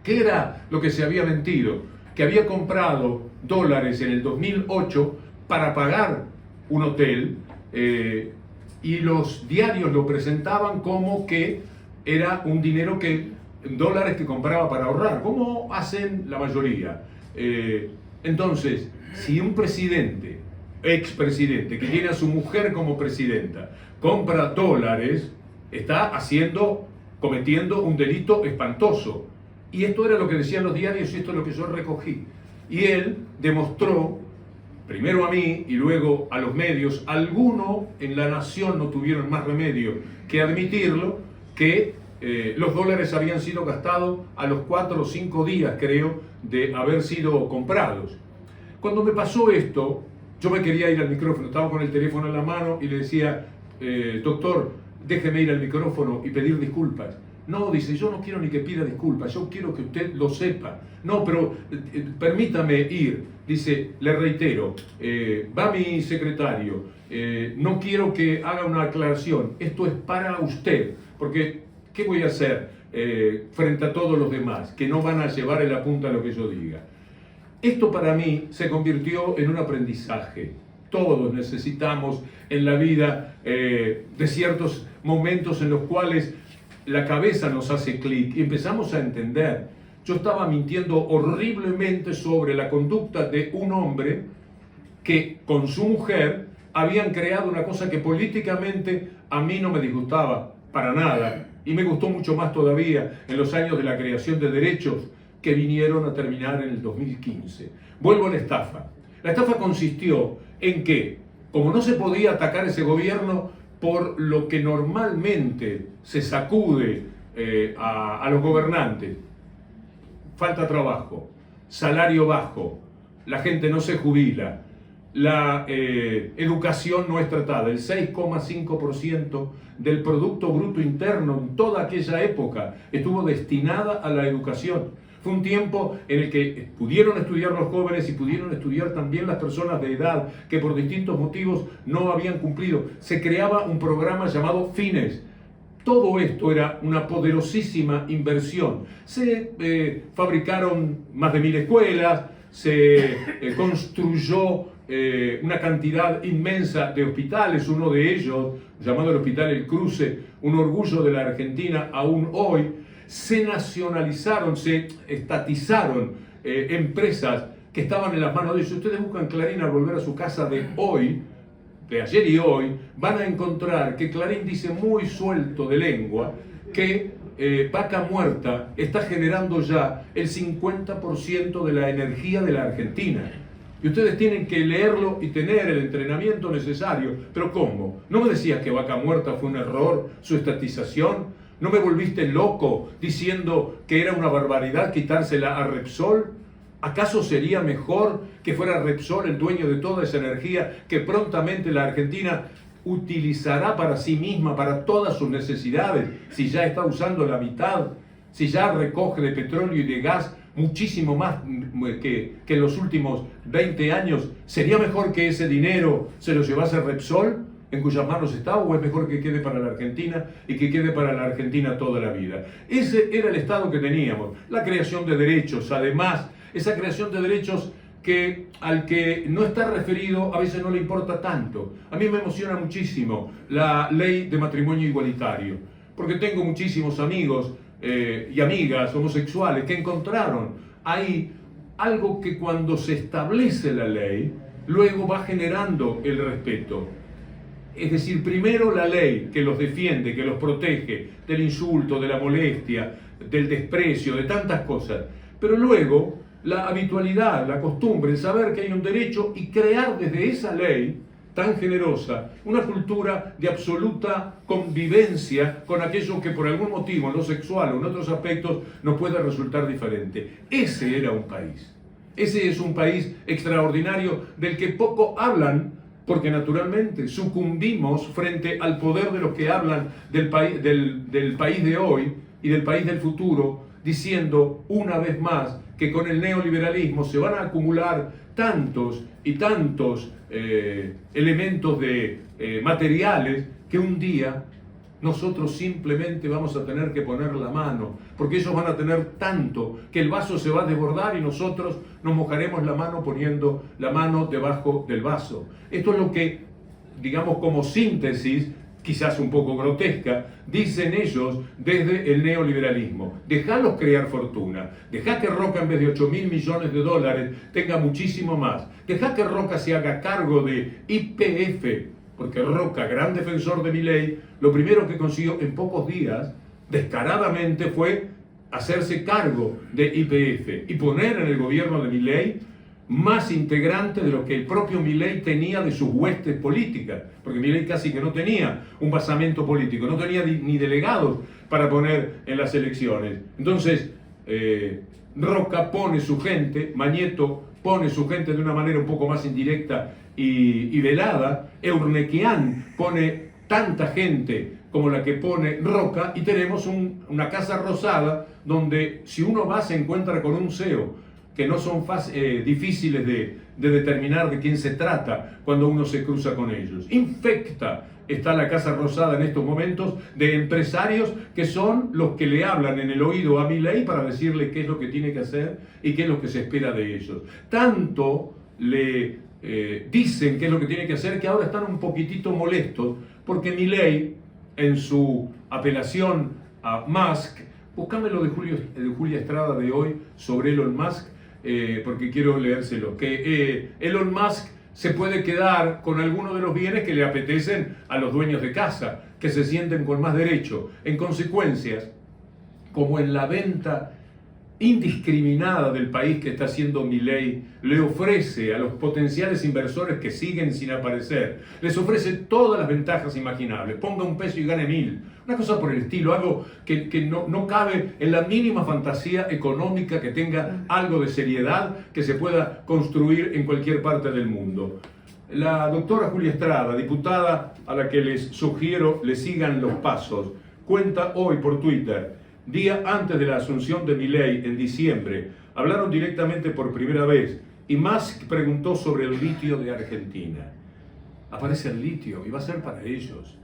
¿Qué era lo que se había mentido? Que había comprado dólares en el 2008 para pagar un hotel y los diarios lo presentaban como que era un dinero dólares que compraba para ahorrar, como hacen la mayoría. Entonces, si un presidente, expresidente, que tiene a su mujer como presidenta, compra dólares, está cometiendo un delito espantoso. Y esto era lo que decían los diarios y esto es lo que yo recogí. Y él demostró, primero a mí y luego a los medios, algunos en La Nación no tuvieron más remedio que admitirlo, que los dólares habían sido gastados a los 4 o 5 días, creo, de haber sido comprados. Cuando me pasó esto, yo me quería ir al micrófono, estaba con el teléfono en la mano y le decía, doctor, déjeme ir al micrófono y pedir disculpas. No, dice, yo no quiero ni que pida disculpas, yo quiero que usted lo sepa. No, pero permítame ir. Dice, le reitero, va mi secretario, no quiero que haga una aclaración, esto es para usted, porque ¿qué voy a hacer frente a todos los demás que no van a llevar en la punta lo que yo diga? Esto para mí se convirtió en un aprendizaje. Todos necesitamos en la vida de ciertos momentos en los cuales la cabeza nos hace clic y empezamos a entender. Yo estaba mintiendo horriblemente sobre la conducta de un hombre que con su mujer habían creado una cosa que políticamente a mí no me disgustaba para nada y me gustó mucho más todavía en los años de la creación de derechos que vinieron a terminar en el 2015. Vuelvo a la estafa. La estafa consistió en que, como no se podía atacar ese gobierno por lo que normalmente se sacude a los gobernantes, falta trabajo, salario bajo, la gente no se jubila, la educación no es tratada, el 6,5% del Producto Bruto Interno en toda aquella época estuvo destinada a la educación. Fue un tiempo en el que pudieron estudiar los jóvenes y pudieron estudiar también las personas de edad que por distintos motivos no habían cumplido. Se creaba un programa llamado FINES. Todo esto era una poderosísima inversión. Se fabricaron más de 1000 escuelas, se construyó una cantidad inmensa de hospitales, uno de ellos, llamado el Hospital El Cruce, un orgullo de la Argentina aún hoy. Se nacionalizaron, se estatizaron empresas que estaban en las manos de ellos. Si ustedes buscan Clarín al volver a su casa de hoy, de ayer y hoy, van a encontrar que Clarín dice muy suelto de lengua que Vaca Muerta está generando ya el 50% de la energía de la Argentina. Y ustedes tienen que leerlo y tener el entrenamiento necesario. ¿Pero cómo? ¿No me decías que Vaca Muerta fue un error, su estatización? ¿No me volviste loco diciendo que era una barbaridad quitársela a Repsol? ¿Acaso sería mejor que fuera Repsol el dueño de toda esa energía que prontamente la Argentina utilizará para sí misma, para todas sus necesidades, si ya está usando la mitad, si ya recoge de petróleo y de gas muchísimo más que en los últimos 20 años? ¿Sería mejor que ese dinero se lo llevase Repsol, en cuyas manos está, o es mejor que quede para la Argentina y que quede para la Argentina toda la vida? Ese era el Estado que teníamos. La creación de derechos, además, esa creación de derechos que al que no está referido a veces no le importa tanto. A mí me emociona muchísimo la ley de matrimonio igualitario, porque tengo muchísimos amigos y amigas homosexuales que encontraron ahí algo que cuando se establece la ley, luego va generando el respeto. Es decir, primero la ley que los defiende, que los protege del insulto, de la molestia, del desprecio, de tantas cosas. Pero luego la habitualidad, la costumbre, el saber que hay un derecho y crear desde esa ley tan generosa una cultura de absoluta convivencia con aquello que por algún motivo en lo sexual o en otros aspectos nos puede resultar diferente. Ese era un país. Ese es un país extraordinario del que poco hablan, porque naturalmente sucumbimos frente al poder de los que hablan del país de hoy y del país del futuro, diciendo una vez más que con el neoliberalismo se van a acumular tantos y tantos elementos materiales que un día nosotros simplemente vamos a tener que poner la mano, porque ellos van a tener tanto que el vaso se va a desbordar y nosotros nos mojaremos la mano poniendo la mano debajo del vaso. Esto es lo que, digamos, como síntesis, quizás un poco grotesca, dicen ellos desde el neoliberalismo. Dejalos crear fortuna, dejá que Roca en vez de 8.000 millones de dólares tenga muchísimo más, dejá que Roca se haga cargo de YPF, porque Roca, gran defensor de Milei, lo primero que consiguió en pocos días, descaradamente, fue hacerse cargo de YPF y poner en el gobierno de Milei más integrantes de lo que el propio Milei tenía de sus huestes políticas, porque Milei casi que no tenía un basamento político, no tenía ni delegados para poner en las elecciones. Entonces, Roca pone su gente, Mañeto pone su gente de una manera un poco más indirecta y velada, Eurnequian pone tanta gente como la que pone Roca, y tenemos una casa rosada donde si uno va se encuentra con un CEO que no son difíciles de determinar de quién se trata cuando uno se cruza con ellos. Infecta está la Casa Rosada en estos momentos de empresarios que son los que le hablan en el oído a Milei para decirle qué es lo que tiene que hacer y qué es lo que se espera de ellos. Tanto le dicen qué es lo que tiene que hacer que ahora están un poquitito molestos porque Milei, en su apelación a Musk, buscame lo de Julia Estrada de hoy sobre Elon Musk, porque quiero leérselo, que Elon Musk se puede quedar con algunos de los bienes que le apetecen a los dueños de casa, que se sienten con más derecho. En consecuencias, como en la venta indiscriminada del país que está haciendo Milei, le ofrece a los potenciales inversores que siguen sin aparecer, les ofrece todas las ventajas imaginables, ponga un peso y gane 1.000, una cosa por el estilo, algo que no cabe en la mínima fantasía económica que tenga algo de seriedad que se pueda construir en cualquier parte del mundo. La doctora Julia Estrada, diputada a la que les sugiero le sigan los pasos, cuenta hoy por Twitter: día antes de la asunción de Milei en diciembre, hablaron directamente por primera vez y Musk preguntó sobre el litio de Argentina. Aparece el litio y va a ser para ellos.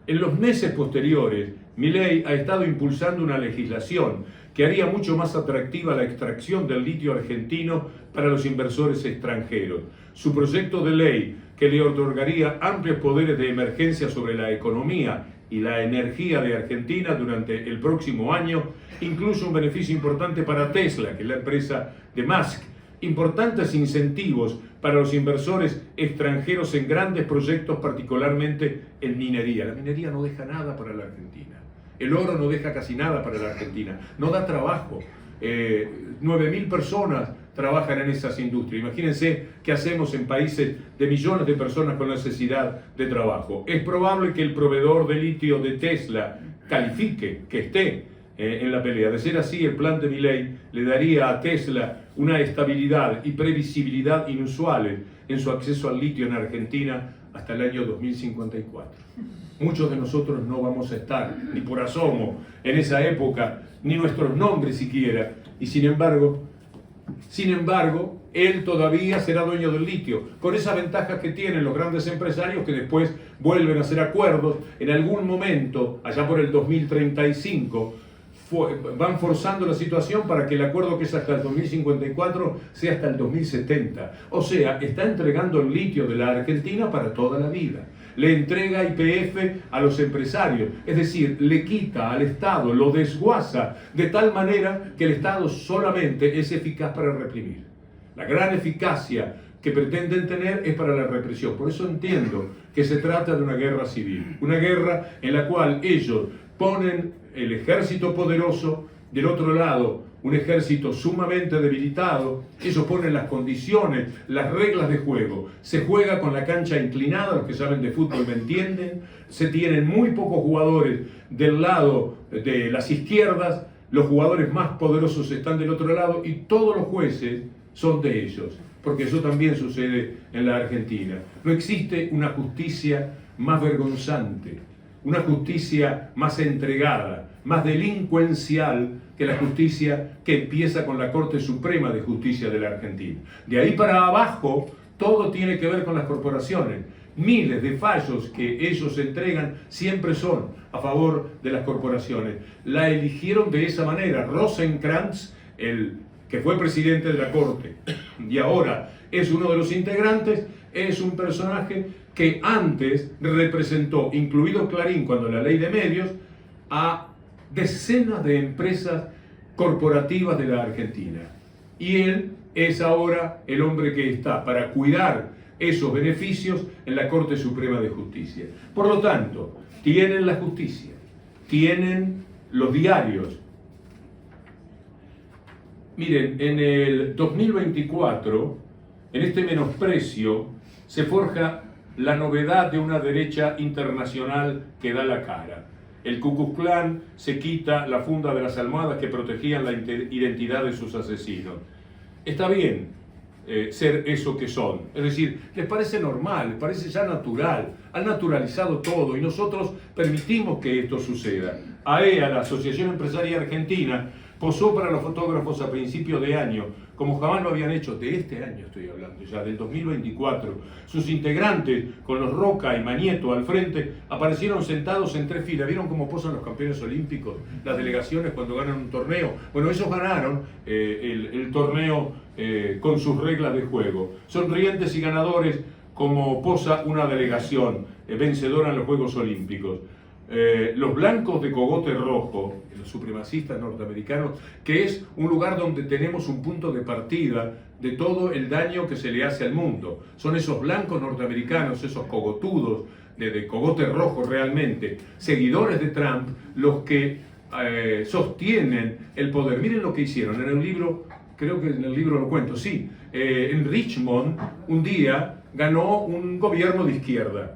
En los meses posteriores, Milei ha estado impulsando una legislación que haría mucho más atractiva la extracción del litio argentino para los inversores extranjeros. Su proyecto de ley, que le otorgaría amplios poderes de emergencia sobre la economía y la energía de Argentina durante el próximo año, incluye un beneficio importante para Tesla, que es la empresa de Musk, importantes incentivos para los inversores extranjeros en grandes proyectos, particularmente en minería. La minería no deja nada para la Argentina. El oro no deja casi nada para la Argentina. No da trabajo. 9.000 personas trabajan en esas industrias. Imagínense qué hacemos en países de millones de personas con necesidad de trabajo. Es probable que el proveedor de litio de Tesla califique, que esté en la pelea. De ser así, el plan de Milei le daría a Tesla una estabilidad y previsibilidad inusuales en su acceso al litio en Argentina hasta el año 2054. Muchos de nosotros no vamos a estar ni por asomo en esa época, ni nuestros nombres siquiera, y sin embargo, él todavía será dueño del litio, con esas ventajas que tienen los grandes empresarios que después vuelven a hacer acuerdos en algún momento, allá por el 2035, van forzando la situación para que el acuerdo que es hasta el 2054 sea hasta el 2070. O sea, está entregando el litio de la Argentina para toda la vida. Le entrega YPF a los empresarios, es decir, le quita al Estado, lo desguaza de tal manera que el Estado solamente es eficaz para reprimir. La gran eficacia que pretenden tener es para la represión. Por eso entiendo que se trata de una guerra civil, una guerra en la cual ellos ponen el ejército poderoso, del otro lado un ejército sumamente debilitado. Ellos ponen las condiciones, las reglas de juego. Se juega con la cancha inclinada, los que saben de fútbol me entienden. Se tienen muy pocos jugadores del lado de las izquierdas, los jugadores más poderosos están del otro lado y todos los jueces son de ellos, porque eso también sucede en la Argentina. No existe una justicia más vergonzante, una justicia más entregada, más delincuencial que la justicia que empieza con la Corte Suprema de Justicia de la Argentina. De ahí para abajo, todo tiene que ver con las corporaciones. Miles de fallos que ellos entregan siempre son a favor de las corporaciones. La eligieron de esa manera. Rosenkrantz, el que fue presidente de la Corte y ahora es uno de los integrantes, es un personaje que antes representó, incluido Clarín cuando la ley de medios, a decenas de empresas corporativas de la Argentina. Y él es ahora el hombre que está para cuidar esos beneficios en la Corte Suprema de Justicia. Por lo tanto, tienen la justicia, tienen los diarios. Miren, en el 2024, en este menosprecio, se forja la novedad de una derecha internacional que da la cara. El Ku Klux Klan se quita la funda de las almohadas que protegían la identidad de sus asesinos. Está bien ser eso que son. Es decir, les parece normal, les parece ya natural, han naturalizado todo y nosotros permitimos que esto suceda. AEA, la Asociación Empresaria Argentina, posó para los fotógrafos a principios de año, como jamás lo habían hecho, de este año estoy hablando ya, del 2024. Sus integrantes, con los Roca y Manieto al frente, aparecieron sentados en 3 filas. ¿Vieron cómo posan los campeones olímpicos, las delegaciones cuando ganan un torneo? Bueno, ellos ganaron el torneo con sus reglas de juego. Sonrientes y ganadores como posa una delegación vencedora en los Juegos Olímpicos. Los blancos de cogote rojo, los supremacistas norteamericanos, que es un lugar donde tenemos un punto de partida de todo el daño que se le hace al mundo. Son esos blancos norteamericanos, esos cogotudos, de cogote rojo realmente, seguidores de Trump, los que sostienen el poder. Miren lo que hicieron en el libro, creo que en el libro lo cuento, sí, en Richmond un día ganó un gobierno de izquierda.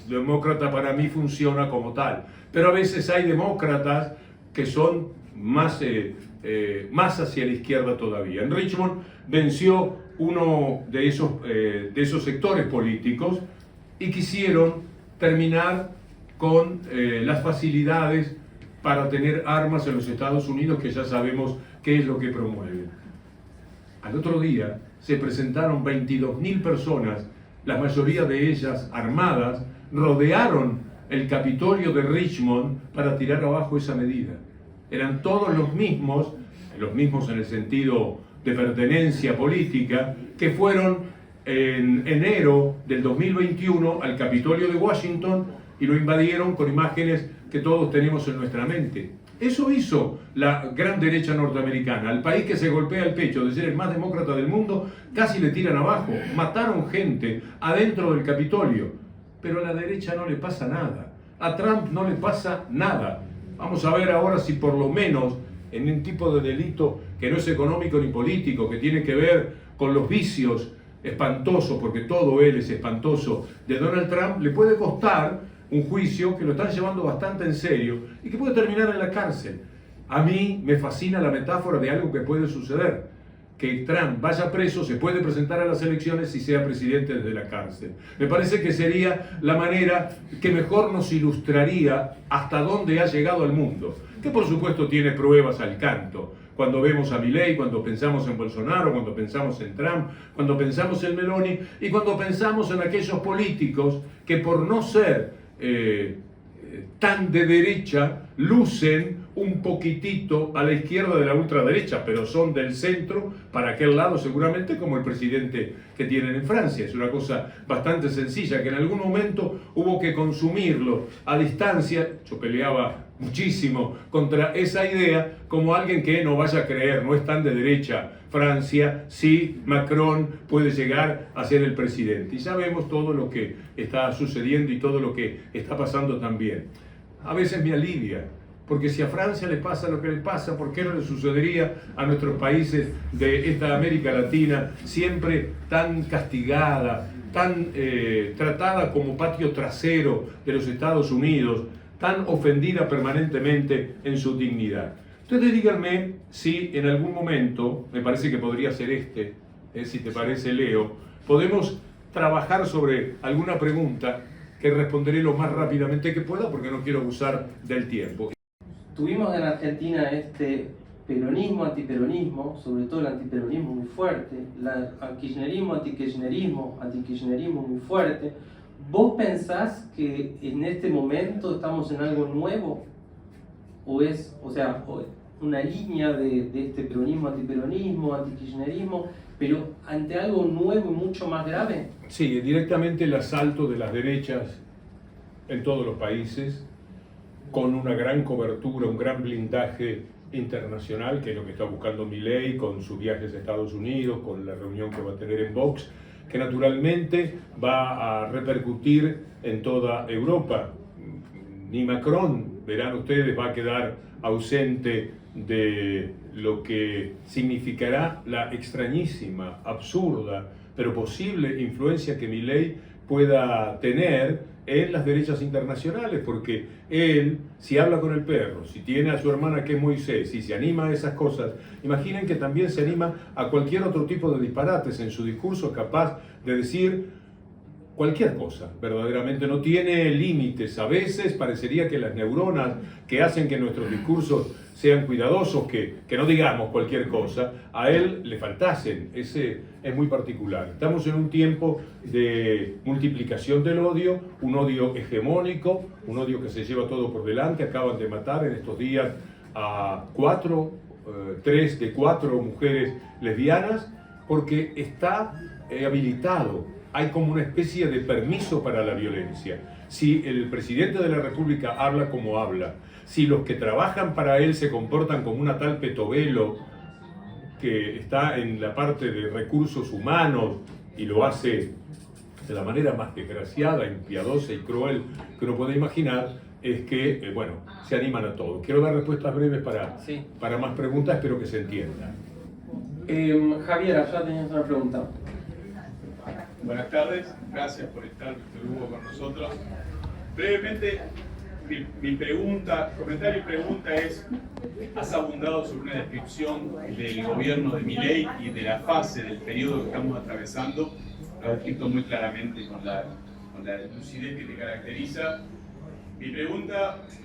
Demócrata para mí funciona como tal, pero a veces hay demócratas que son más hacia la izquierda todavía. En Richmond venció uno de esos sectores políticos y quisieron terminar con las facilidades para tener armas en los Estados Unidos, que ya sabemos qué es lo que promueven. Al otro día se presentaron 22.000 personas, la mayoría de ellas armadas, rodearon el Capitolio de Richmond para tirar abajo esa medida. Eran todos los mismos en el sentido de pertenencia política, que fueron en enero del 2021 al Capitolio de Washington y lo invadieron con imágenes que todos tenemos en nuestra mente. Eso hizo la gran derecha norteamericana. Al país que se golpea el pecho de ser el más demócrata del mundo, casi le tiran abajo. Mataron gente adentro del Capitolio. Pero a la derecha no le pasa nada. A Trump no le pasa nada. Vamos a ver ahora si por lo menos en un tipo de delito que no es económico ni político, que tiene que ver con los vicios espantosos, porque todo él es espantoso, de Donald Trump, le puede costar un juicio que lo están llevando bastante en serio y que puede terminar en la cárcel. A mí me fascina la metáfora de algo que puede suceder. Que Trump vaya preso, se puede presentar a las elecciones y sea presidente desde la cárcel. Me parece que sería la manera que mejor nos ilustraría hasta dónde ha llegado el mundo, que por supuesto tiene pruebas al canto. Cuando vemos a Milei, cuando pensamos en Bolsonaro, cuando pensamos en Trump, cuando pensamos en Meloni y cuando pensamos en aquellos políticos que por no ser tan de derecha lucen un poquitito a la izquierda de la ultraderecha, pero son del centro para aquel lado seguramente, como el presidente que tienen en Francia. Es una cosa bastante sencilla, que en algún momento hubo que consumirlo a distancia. Yo peleaba muchísimo contra esa idea, como alguien que no vaya a creer, no es tan de derecha Francia, sí, Macron puede llegar a ser el presidente. Y sabemos todo lo que está sucediendo y todo lo que está pasando también. A veces me alivia, porque si a Francia le pasa lo que le pasa, ¿por qué no le sucedería a nuestros países de esta América Latina, siempre tan castigada, tan tratada como patio trasero de los Estados Unidos, tan ofendida permanentemente en su dignidad? Ustedes díganme si en algún momento, me parece que podría ser si te parece, Leo, podemos trabajar sobre alguna pregunta que responderé lo más rápidamente que pueda porque no quiero abusar del tiempo. tuvimos en Argentina este peronismo, antiperonismo, sobre todo el antiperonismo muy fuerte, kirchnerismo, antikirchnerismo muy fuerte. ¿Vos pensás que en este momento estamos en algo nuevo? ¿O es, o sea, una línea de este peronismo, antiperonismo, antikirchnerismo, pero ante algo nuevo y mucho más grave? Sí, directamente el asalto de las derechas en todos los países, con una gran cobertura, un gran blindaje internacional, que es lo que está buscando Milei con sus viajes a Estados Unidos, con la reunión que va a tener en Vox, que naturalmente va a repercutir en toda Europa. Ni Macron, verán ustedes, va a quedar ausente de lo que significará la extrañísima, absurda, pero posible influencia que Milei pueda tener en las derechas internacionales, porque él, si habla con el perro, si tiene a su hermana que es Moisés, si se anima a esas cosas, imaginen que también se anima a cualquier otro tipo de disparates en su discurso, es capaz de decir cualquier cosa, verdaderamente no tiene límites. A veces parecería que las neuronas que hacen que nuestros discursos sean cuidadosos, que no digamos cualquier cosa, a él le faltasen. Ese es muy particular. Estamos en un tiempo de multiplicación del odio, un odio hegemónico, un odio que se lleva todo por delante. Acaban de matar en estos días a 3 de 4 mujeres lesbianas, porque está habilitado. Hay como una especie de permiso para la violencia. Si el presidente de la República habla como habla, si los que trabajan para él se comportan como una tal Petovelo que está en la parte de recursos humanos y lo hace de la manera más desgraciada, impiadosa y cruel que uno puede imaginar, es que, bueno, se animan a todo. Quiero dar respuestas breves para más preguntas, espero que se entienda. Javier, allá tenías una pregunta. Buenas tardes, gracias por estar, Víctor Hugo, con nosotros. Brevemente, mi pregunta, comentario y pregunta es: has abundado sobre una descripción del gobierno de Milei y de la fase del periodo que estamos atravesando, lo has descrito muy claramente con la lucidez que te caracteriza. Mi pregunta, te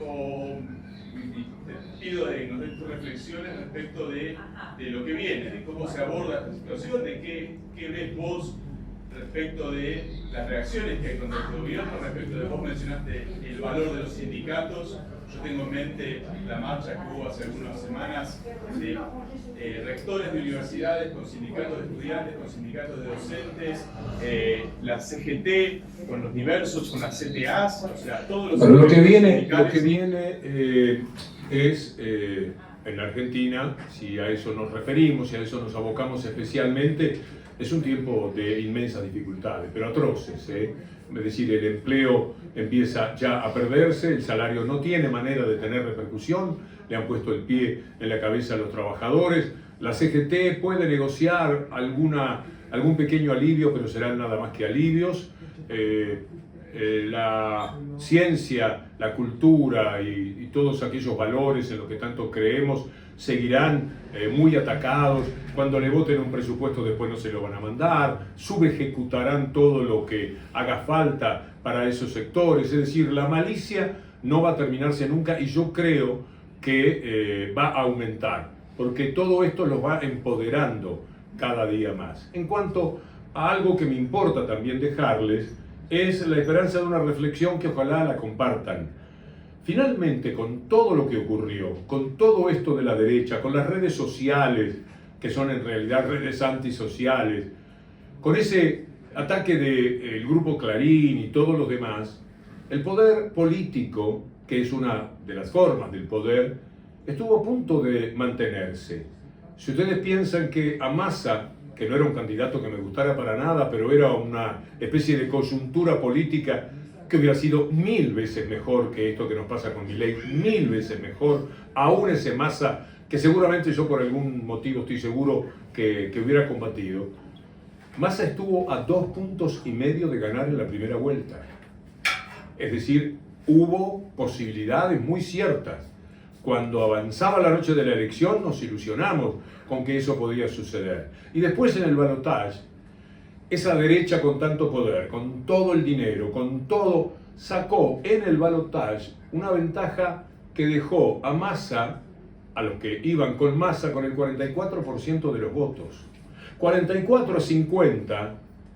pido de que nos des tus reflexiones respecto de lo que viene, de cómo se aborda esta situación, de qué ves vos respecto de las reacciones que hay contra este gobierno, respecto de, vos mencionaste el valor de los sindicatos. Yo tengo en mente la marcha que hubo hace algunas semanas de rectores de universidades con sindicatos de estudiantes, con sindicatos de docentes, la CGT con los diversos, con las CTAs, o sea, todos los... Bueno, lo que viene es en Argentina, si a eso nos referimos, si a eso nos abocamos especialmente, es un tiempo de inmensas dificultades, pero atroces, Es decir, el empleo empieza ya a perderse, el salario no tiene manera de tener repercusión, le han puesto el pie en la cabeza a los trabajadores, la CGT puede negociar algún pequeño alivio, pero serán nada más que alivios. La ciencia, la cultura y todos aquellos valores en los que tanto creemos seguirán muy atacados. Cuando le voten un presupuesto después no se lo van a mandar, subejecutarán todo lo que haga falta para esos sectores. Es decir, la malicia no va a terminarse nunca y yo creo que va a aumentar, porque todo esto los va empoderando cada día más. En cuanto a algo que me importa también dejarles, es la esperanza de una reflexión que ojalá la compartan. Finalmente, con todo lo que ocurrió, con todo esto de la derecha, con las redes sociales, que son en realidad redes antisociales, con ese ataque del grupo Clarín y todos los demás, el poder político, que es una de las formas del poder, estuvo a punto de mantenerse. Si ustedes piensan que a Massa, que no era un candidato que me gustara para nada, pero era una especie de coyuntura política que hubiera sido 1000 veces mejor que esto que nos pasa con Milei, 1000 veces mejor, aún ese Massa que seguramente yo por algún motivo estoy seguro que hubiera combatido. Massa estuvo a 2,5 puntos de ganar en la primera vuelta. Es decir, hubo posibilidades muy ciertas. Cuando avanzaba la noche de la elección nos ilusionamos con que eso podía suceder. Y después en el balotaje, esa derecha con tanto poder, con todo el dinero, con todo, sacó en el balotaje una ventaja que dejó a Massa, a los que iban con Massa, con el 44% de los votos. 44-50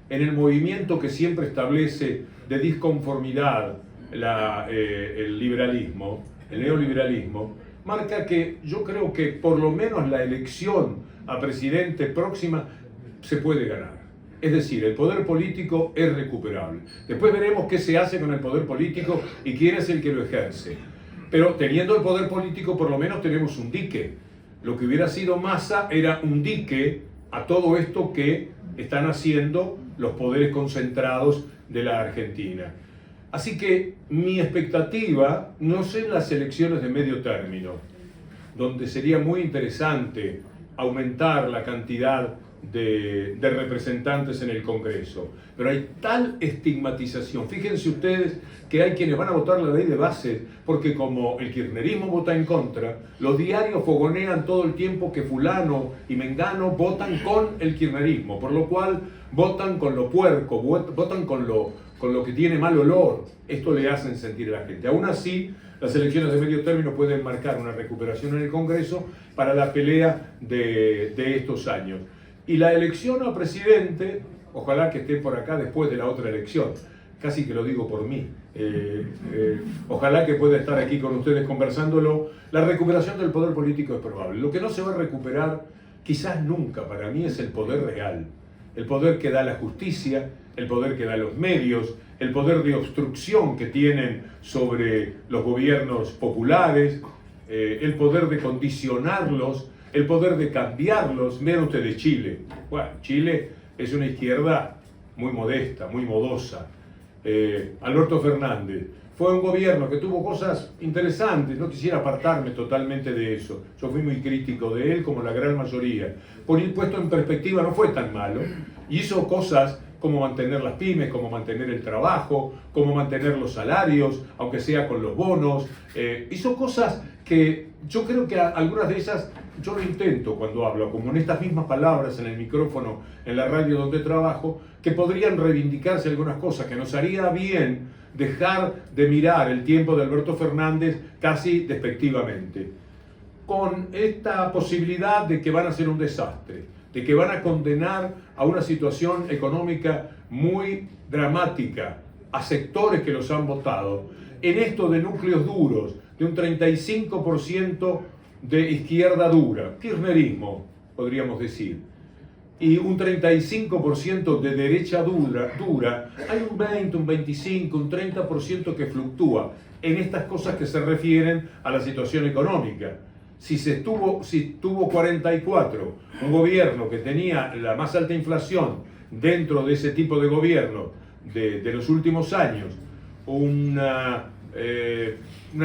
en el movimiento que siempre establece de disconformidad el liberalismo, el neoliberalismo, marca que yo creo que por lo menos la elección a presidente próxima se puede ganar. Es decir, el poder político es recuperable. Después veremos qué se hace con el poder político y quién es el que lo ejerce. Pero teniendo el poder político, por lo menos tenemos un dique. Lo que hubiera sido Massa era un dique a todo esto que están haciendo los poderes concentrados de la Argentina. Así que mi expectativa no son las elecciones de medio término, donde sería muy interesante aumentar la cantidad de representantes en el Congreso. Pero hay tal estigmatización. Fíjense ustedes que hay quienes van a votar la ley de base porque como el kirchnerismo vota en contra, los diarios fogonean todo el tiempo que fulano y mengano votan con el kirchnerismo, por lo cual votan con lo puerco, votan con lo que tiene mal olor. Esto le hacen sentir a la gente. Aún así, las elecciones de medio término pueden marcar una recuperación en el Congreso para la pelea de estos años. Y la elección a presidente, ojalá que esté por acá después de la otra elección, casi que lo digo por mí, ojalá que pueda estar aquí con ustedes conversándolo. La recuperación del poder político es probable. Lo que no se va a recuperar, quizás nunca para mí, es el poder real. El poder que da la justicia, el poder que da los medios, el poder de obstrucción que tienen sobre los gobiernos populares, el poder de condicionarlos, el poder de cambiarlos. Vean ustedes Chile. Bueno, Chile es una izquierda muy modesta, muy modosa. Alberto Fernández fue un gobierno que tuvo cosas interesantes, no quisiera apartarme totalmente de eso. Yo fui muy crítico de él, como la gran mayoría. Por ir puesto en perspectiva, no fue tan malo. Y hizo cosas como mantener las pymes, como mantener el trabajo, como mantener los salarios, aunque sea con los bonos. Hizo cosas que yo creo que algunas de esas yo lo intento cuando hablo, como en estas mismas palabras en el micrófono, en la radio donde trabajo, que podrían reivindicarse algunas cosas, que nos haría bien dejar de mirar el tiempo de Alberto Fernández casi despectivamente, con esta posibilidad de que van a ser un desastre, de que van a condenar a una situación económica muy dramática a sectores que los han votado, en esto de núcleos duros, de un 35% de izquierda dura, kirchnerismo, podríamos decir, y un 35% de derecha dura, hay un 20, un 25, un 30% que fluctúa en estas cosas que se refieren a la situación económica. Si tuvo 44, un gobierno que tenía la más alta inflación dentro de ese tipo de gobierno de los últimos años, una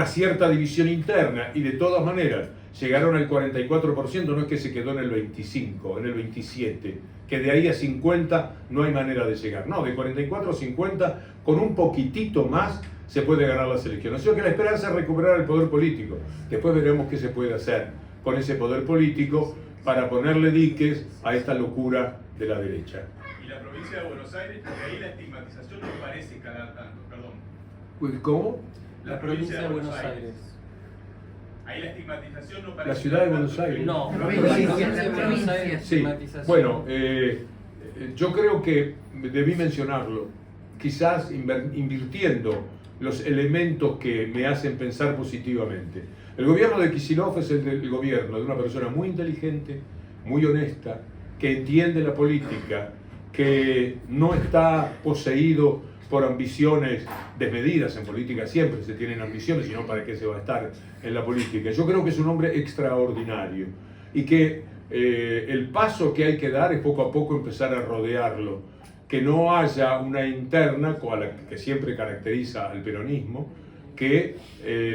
cierta división interna, y de todas maneras llegaron al 44%, no es que se quedó en el 25, en el 27, que de ahí a 50 no hay manera de llegar. No, de 44 a 50, con un poquitito más, se puede ganar las elecciones. O sea que la esperanza es recuperar el poder político. Después veremos qué se puede hacer con ese poder político para ponerle diques a esta locura de la derecha. Y la provincia de Buenos Aires, porque ahí la estigmatización no parece calar tanto, perdón. ¿Cómo? La provincia de Buenos Aires. Ahí la estigmatización no parece. La ciudad de Buenos Aires. No, La la provincia, provincia de la Buenos provincia. Aires. Sí, estigmatización. bueno, yo creo que debí mencionarlo, quizás invirtiendo los elementos que me hacen pensar positivamente. El gobierno de Kicillof es el gobierno de una persona muy inteligente, muy honesta, que entiende la política, que no está poseído por ambiciones desmedidas. En política siempre se tienen ambiciones, sino para qué se va a estar en la política. Yo creo que es un hombre extraordinario y que el paso que hay que dar es poco a poco empezar a rodearlo, que no haya una interna que siempre caracteriza al peronismo, que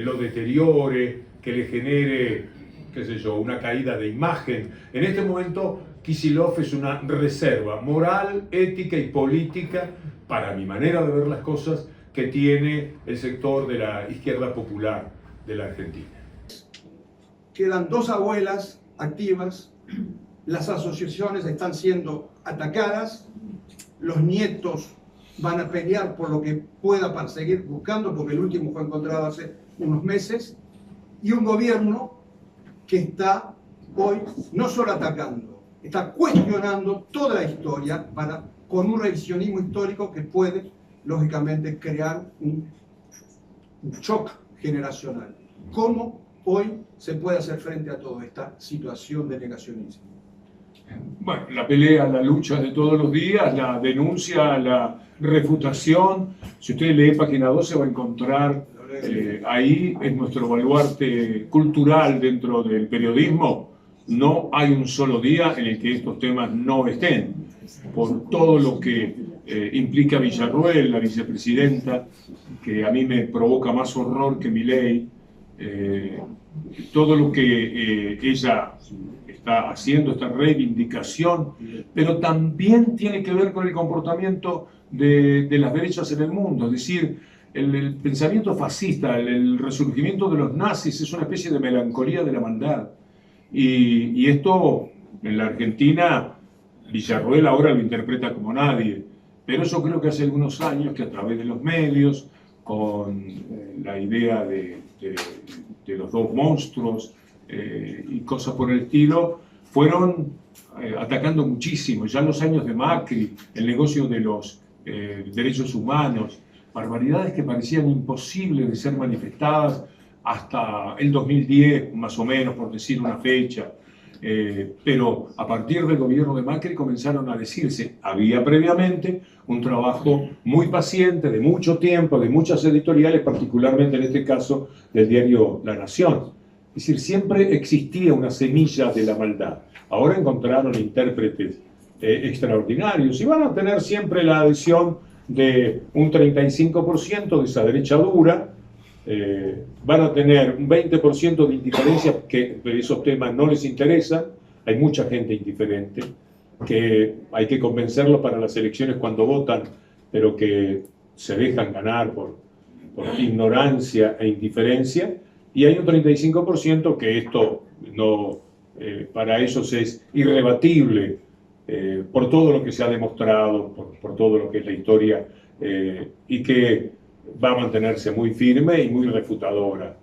lo deteriore, que le genere, qué sé yo, una caída de imagen. En este momento Kicillof es una reserva moral, ética y política, para mi manera de ver las cosas, que tiene el sector de la izquierda popular de la Argentina. Quedan dos abuelas activas, las asociaciones están siendo atacadas, los nietos van a pelear por lo que pueda para seguir buscando, porque el último fue encontrado hace unos meses, y un gobierno que está hoy no solo atacando, está cuestionando toda la historia con un revisionismo histórico que puede, lógicamente, crear un shock generacional. ¿Cómo hoy se puede hacer frente a toda esta situación de negacionismo? Bueno, la pelea, la lucha de todos los días, la denuncia, la refutación. Si usted lee página 12 va a encontrar, ahí es nuestro baluarte cultural dentro del periodismo. No hay un solo día en el que estos temas no estén, por todo lo que implica Villarruel, la vicepresidenta, que a mí me provoca más horror que Milei, todo lo que ella está haciendo, esta reivindicación, pero también tiene que ver con el comportamiento de las derechas en el mundo. Es decir, el pensamiento fascista, el resurgimiento de los nazis es una especie de melancolía de la maldad. Y esto en la Argentina, Villarruel ahora lo interpreta como nadie, pero yo creo que hace algunos años que a través de los medios, con la idea de los dos monstruos y cosas por el estilo, fueron atacando muchísimo. Ya en los años de Macri, el negocio de los derechos humanos, barbaridades que parecían imposibles de ser manifestadas hasta el 2010, más o menos, por decir una fecha. Pero a partir del gobierno de Macri comenzaron a decirse, había previamente un trabajo muy paciente, de mucho tiempo, de muchas editoriales, particularmente en este caso del diario La Nación. Es decir, siempre existía una semilla de la maldad. Ahora encontraron intérpretes extraordinarios y van a tener siempre la adhesión de un 35% de esa derecha dura. Van a tener un 20% de indiferencia, que esos temas no les interesan. Hay mucha gente indiferente que hay que convencerlos para las elecciones cuando votan, pero que se dejan ganar por ignorancia e indiferencia. Y hay un 35% que esto no, para ellos es irrebatible, por todo lo que se ha demostrado, por todo lo que es la historia, y que va a mantenerse muy firme y muy refutadora.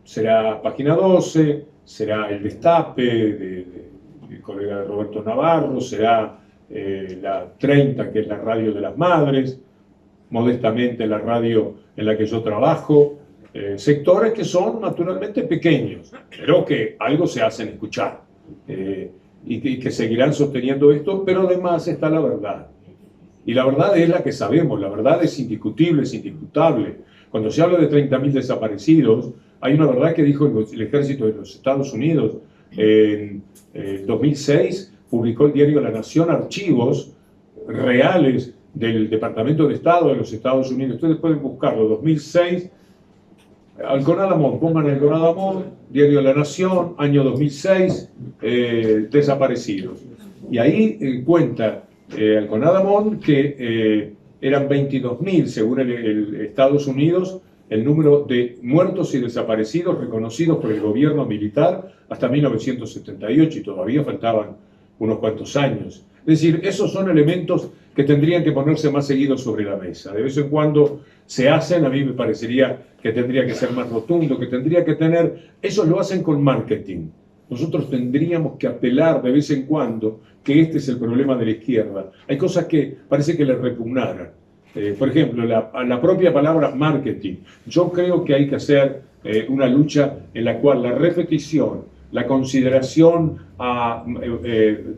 Será Página 12, será El Destape del colega Roberto Navarro, será la 30, que es la radio de las madres, modestamente la radio en la que yo trabajo, sectores que son naturalmente pequeños, pero que algo se hacen escuchar, y que seguirán sosteniendo esto, pero además está la verdad. Y la verdad es la que sabemos, la verdad es indiscutible, es indisputable. Cuando se habla de 30.000 desaparecidos, hay una verdad que dijo el ejército de los Estados Unidos. En 2006 publicó el diario La Nación archivos reales del Departamento de Estado de los Estados Unidos. Ustedes pueden buscarlo, 2006, Alconada Amón, pongan Alconada Amón, diario La Nación, año 2006, desaparecidos. Y ahí cuenta Alconada Amón que eran 22.000, según el Estados Unidos, el número de muertos y desaparecidos reconocidos por el gobierno militar hasta 1978, y todavía faltaban unos cuantos años. Es decir, esos son elementos que tendrían que ponerse más seguido sobre la mesa. De vez en cuando se hacen, a mí me parecería que tendría que ser más rotundo, que tendría que tener... Ellos lo hacen con marketing. Nosotros tendríamos que apelar de vez en cuando que este es el problema de la izquierda. Hay cosas que parece que les repugnaran. Por ejemplo, la propia palabra marketing. Yo creo que hay que hacer una lucha en la cual la repetición, la consideración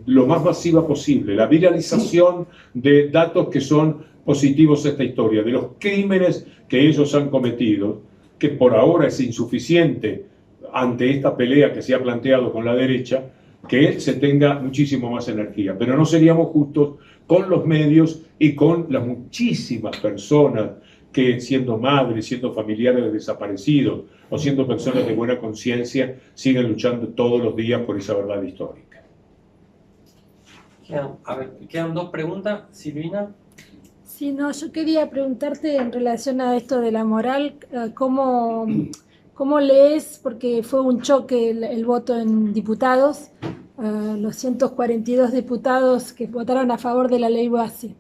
lo más masiva posible, la viralización de datos que son positivos a esta historia, de los crímenes que ellos han cometido, que por ahora es insuficiente ante esta pelea que se ha planteado con la derecha, que se tenga muchísimo más energía. Pero no seríamos justos con los medios y con las muchísimas personas que, siendo madres, siendo familiares de desaparecidos o siendo personas de buena conciencia, siguen luchando todos los días por esa verdad histórica. Quedan dos preguntas. Silvina. Sí, no, yo quería preguntarte en relación a esto de la moral, ¿cómo lees? Porque fue un choque el voto en diputados, los 142 diputados que votaron a favor de la ley base.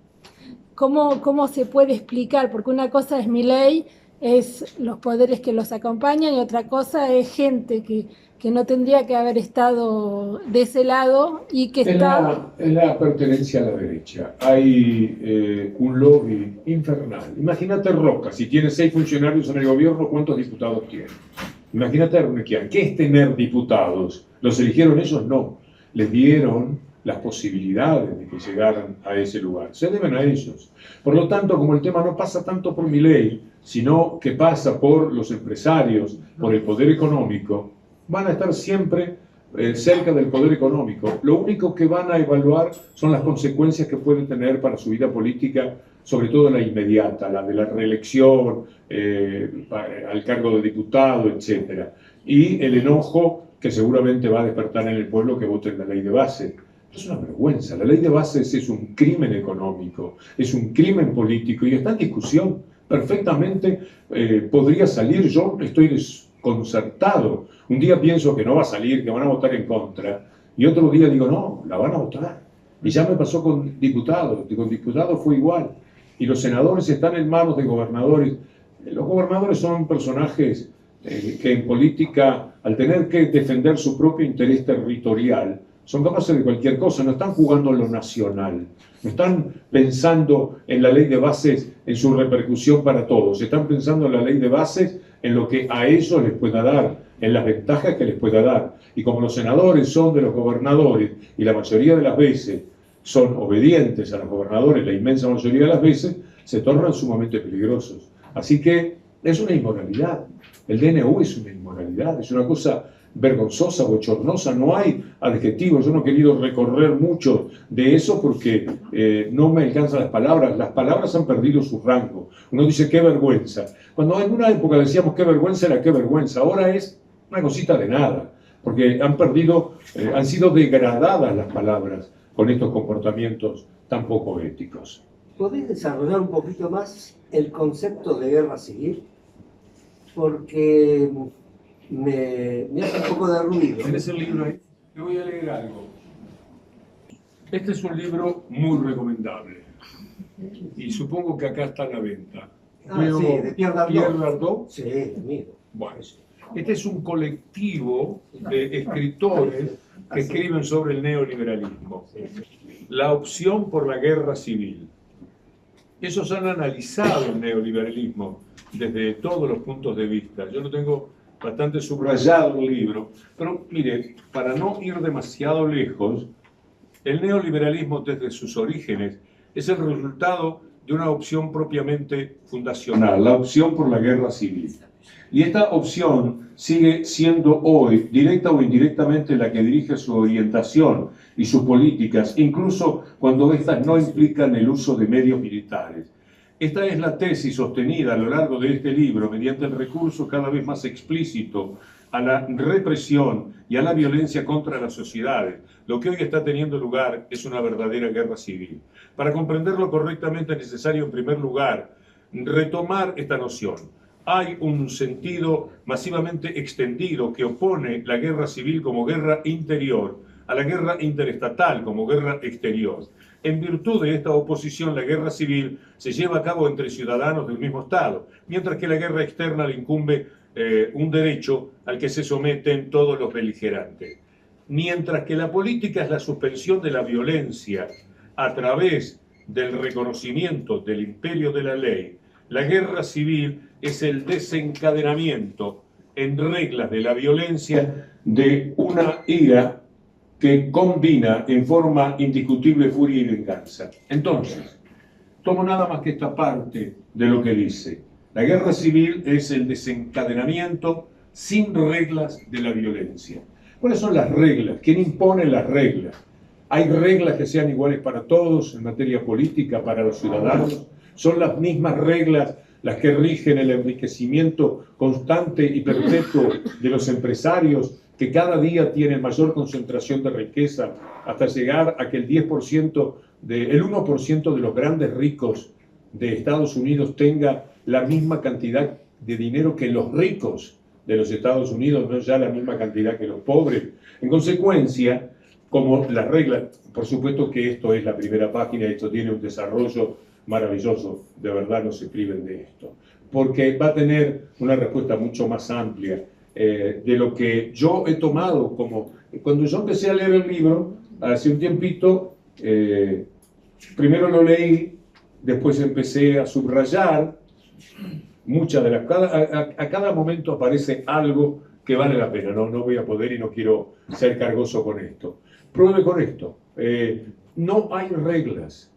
¿Cómo se puede explicar? Porque una cosa es Milei es los poderes que los acompañan y otra cosa es gente que no tendría que haber estado de ese lado y que está... Es la pertenencia a la derecha. Hay un lobby infernal. Imagínate Roca, si tiene 6 funcionarios en el gobierno, ¿cuántos diputados tiene? Imagínate Arnequian, ¿qué es tener diputados? ¿Los eligieron ellos? No. Les dieron las posibilidades de que llegaran a ese lugar. Se deben a ellos. Por lo tanto, como el tema no pasa tanto por Milei, sino que pasa por los empresarios, por el poder económico, van a estar siempre cerca del poder económico. Lo único que van a evaluar son las consecuencias que pueden tener para su vida política, sobre todo la inmediata, la de la reelección, al cargo de diputado, etc. Y el enojo que seguramente va a despertar en el pueblo que vote en la ley de bases. Es una vergüenza. La ley de bases es un crimen económico, es un crimen político y está en discusión. Perfectamente podría salir. Yo estoy desconcertado. Un día pienso que no va a salir, que van a votar en contra, y otro día digo, no, la van a votar. Y ya me pasó con diputados fue igual. Y los senadores están en manos de gobernadores. Los gobernadores son personajes que en política, al tener que defender su propio interés territorial, son capaces de cualquier cosa, no están jugando a lo nacional, no están pensando en la ley de bases, en su repercusión para todos, están pensando en la ley de bases, en lo que a ellos les pueda dar, en las ventajas que les pueda dar. Y como los senadores son de los gobernadores, y la mayoría de las veces son obedientes a los gobernadores, la inmensa mayoría de las veces, se tornan sumamente peligrosos. Así que es una inmoralidad. El DNU es una inmoralidad, es una cosa vergonzosa, bochornosa, no hay adjetivos. Yo no he querido recorrer mucho de eso porque no me alcanzan las palabras han perdido su rango. Uno dice qué vergüenza, cuando en una época decíamos qué vergüenza era qué vergüenza, ahora es una cosita de nada, porque han sido degradadas las palabras con estos comportamientos tan poco éticos. ¿Podés desarrollar un poquito más el concepto de guerra civil? Porque me hace un poco de ruido. ¿Tenés el libro ahí? Te voy a leer algo. Este es un libro muy recomendable. Y supongo que acá está a la venta. Sí, de Pierre Dardot. Pierre Dardot. Sí, amigo. Bueno, este es un colectivo de escritores que escriben sobre el neoliberalismo. La opción por la guerra civil. Esos han analizado el neoliberalismo desde todos los puntos de vista. Yo lo tengo bastante subrayado el libro, pero mire, para no ir demasiado lejos, el neoliberalismo desde sus orígenes es el resultado de una opción propiamente fundacional, la opción por la guerra civil. Y esta opción sigue siendo hoy, directa o indirectamente, la que dirige su orientación y sus políticas, incluso cuando estas no implican el uso de medios militares. Esta es la tesis sostenida a lo largo de este libro mediante el recurso cada vez más explícito a la represión y a la violencia contra las sociedades. Lo que hoy está teniendo lugar es una verdadera guerra civil. Para comprenderlo correctamente es necesario, en primer lugar, retomar esta noción. Hay un sentido masivamente extendido que opone la guerra civil como guerra interior a la guerra interestatal como guerra exterior. En virtud de esta oposición, la guerra civil se lleva a cabo entre ciudadanos del mismo Estado, mientras que la guerra externa le incumbe un derecho al que se someten todos los beligerantes. Mientras que la política es la suspensión de la violencia a través del reconocimiento del imperio de la ley, la guerra civil es el desencadenamiento en reglas de la violencia de una ira que combina en forma indiscutible furia y venganza. Entonces, tomo nada más que esta parte de lo que dice. La guerra civil es el desencadenamiento sin reglas de la violencia. ¿Cuáles son las reglas? ¿Quién impone las reglas? ¿Hay reglas que sean iguales para todos en materia política, para los ciudadanos? ¿Son las mismas reglas las que rigen el enriquecimiento constante y perpetuo de los empresarios, que cada día tienen mayor concentración de riqueza hasta llegar a que el 1% de los grandes ricos de Estados Unidos tenga la misma cantidad de dinero que los ricos de los Estados Unidos, no ya la misma cantidad que los pobres? En consecuencia, como las reglas, por supuesto que esto es la primera página, esto tiene un desarrollo maravilloso, de verdad no se priven de esto, porque va a tener una respuesta mucho más amplia de lo que yo he tomado como... Cuando yo empecé a leer el libro, hace un tiempito, primero lo leí, después empecé a subrayar muchas de las... A cada momento aparece algo que vale la pena, no voy a poder y no quiero ser cargoso con esto. Pruebe con esto. No hay reglas.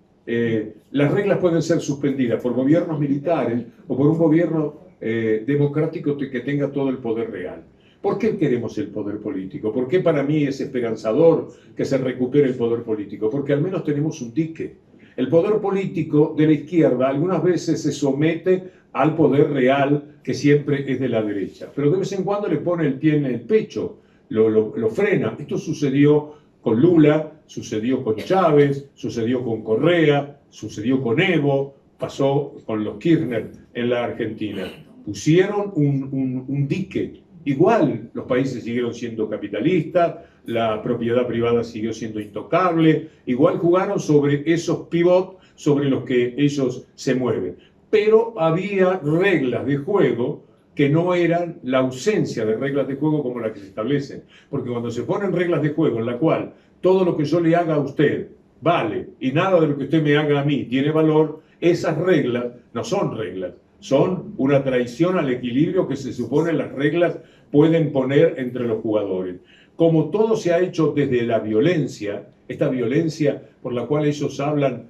Las reglas pueden ser suspendidas por gobiernos militares o por un gobierno democrático que tenga todo el poder real. ¿Por qué queremos el poder político? ¿Por qué para mí es esperanzador que se recupere el poder político? Porque al menos tenemos un dique. El poder político de la izquierda algunas veces se somete al poder real que siempre es de la derecha, pero de vez en cuando le pone el pie en el pecho, lo frena. Esto sucedió con Lula, sucedió con Chávez, sucedió con Correa, sucedió con Evo, pasó con los Kirchner en la Argentina. Pusieron un dique. Igual los países siguieron siendo capitalistas, la propiedad privada siguió siendo intocable, igual jugaron sobre esos pivots sobre los que ellos se mueven. Pero había reglas de juego que no eran la ausencia de reglas de juego como las que se establecen. Porque cuando se ponen reglas de juego en la cual todo lo que yo le haga a usted vale y nada de lo que usted me haga a mí tiene valor, esas reglas no son reglas, son una traición al equilibrio que se supone las reglas pueden poner entre los jugadores. Como todo se ha hecho desde la violencia, esta violencia por la cual ellos hablan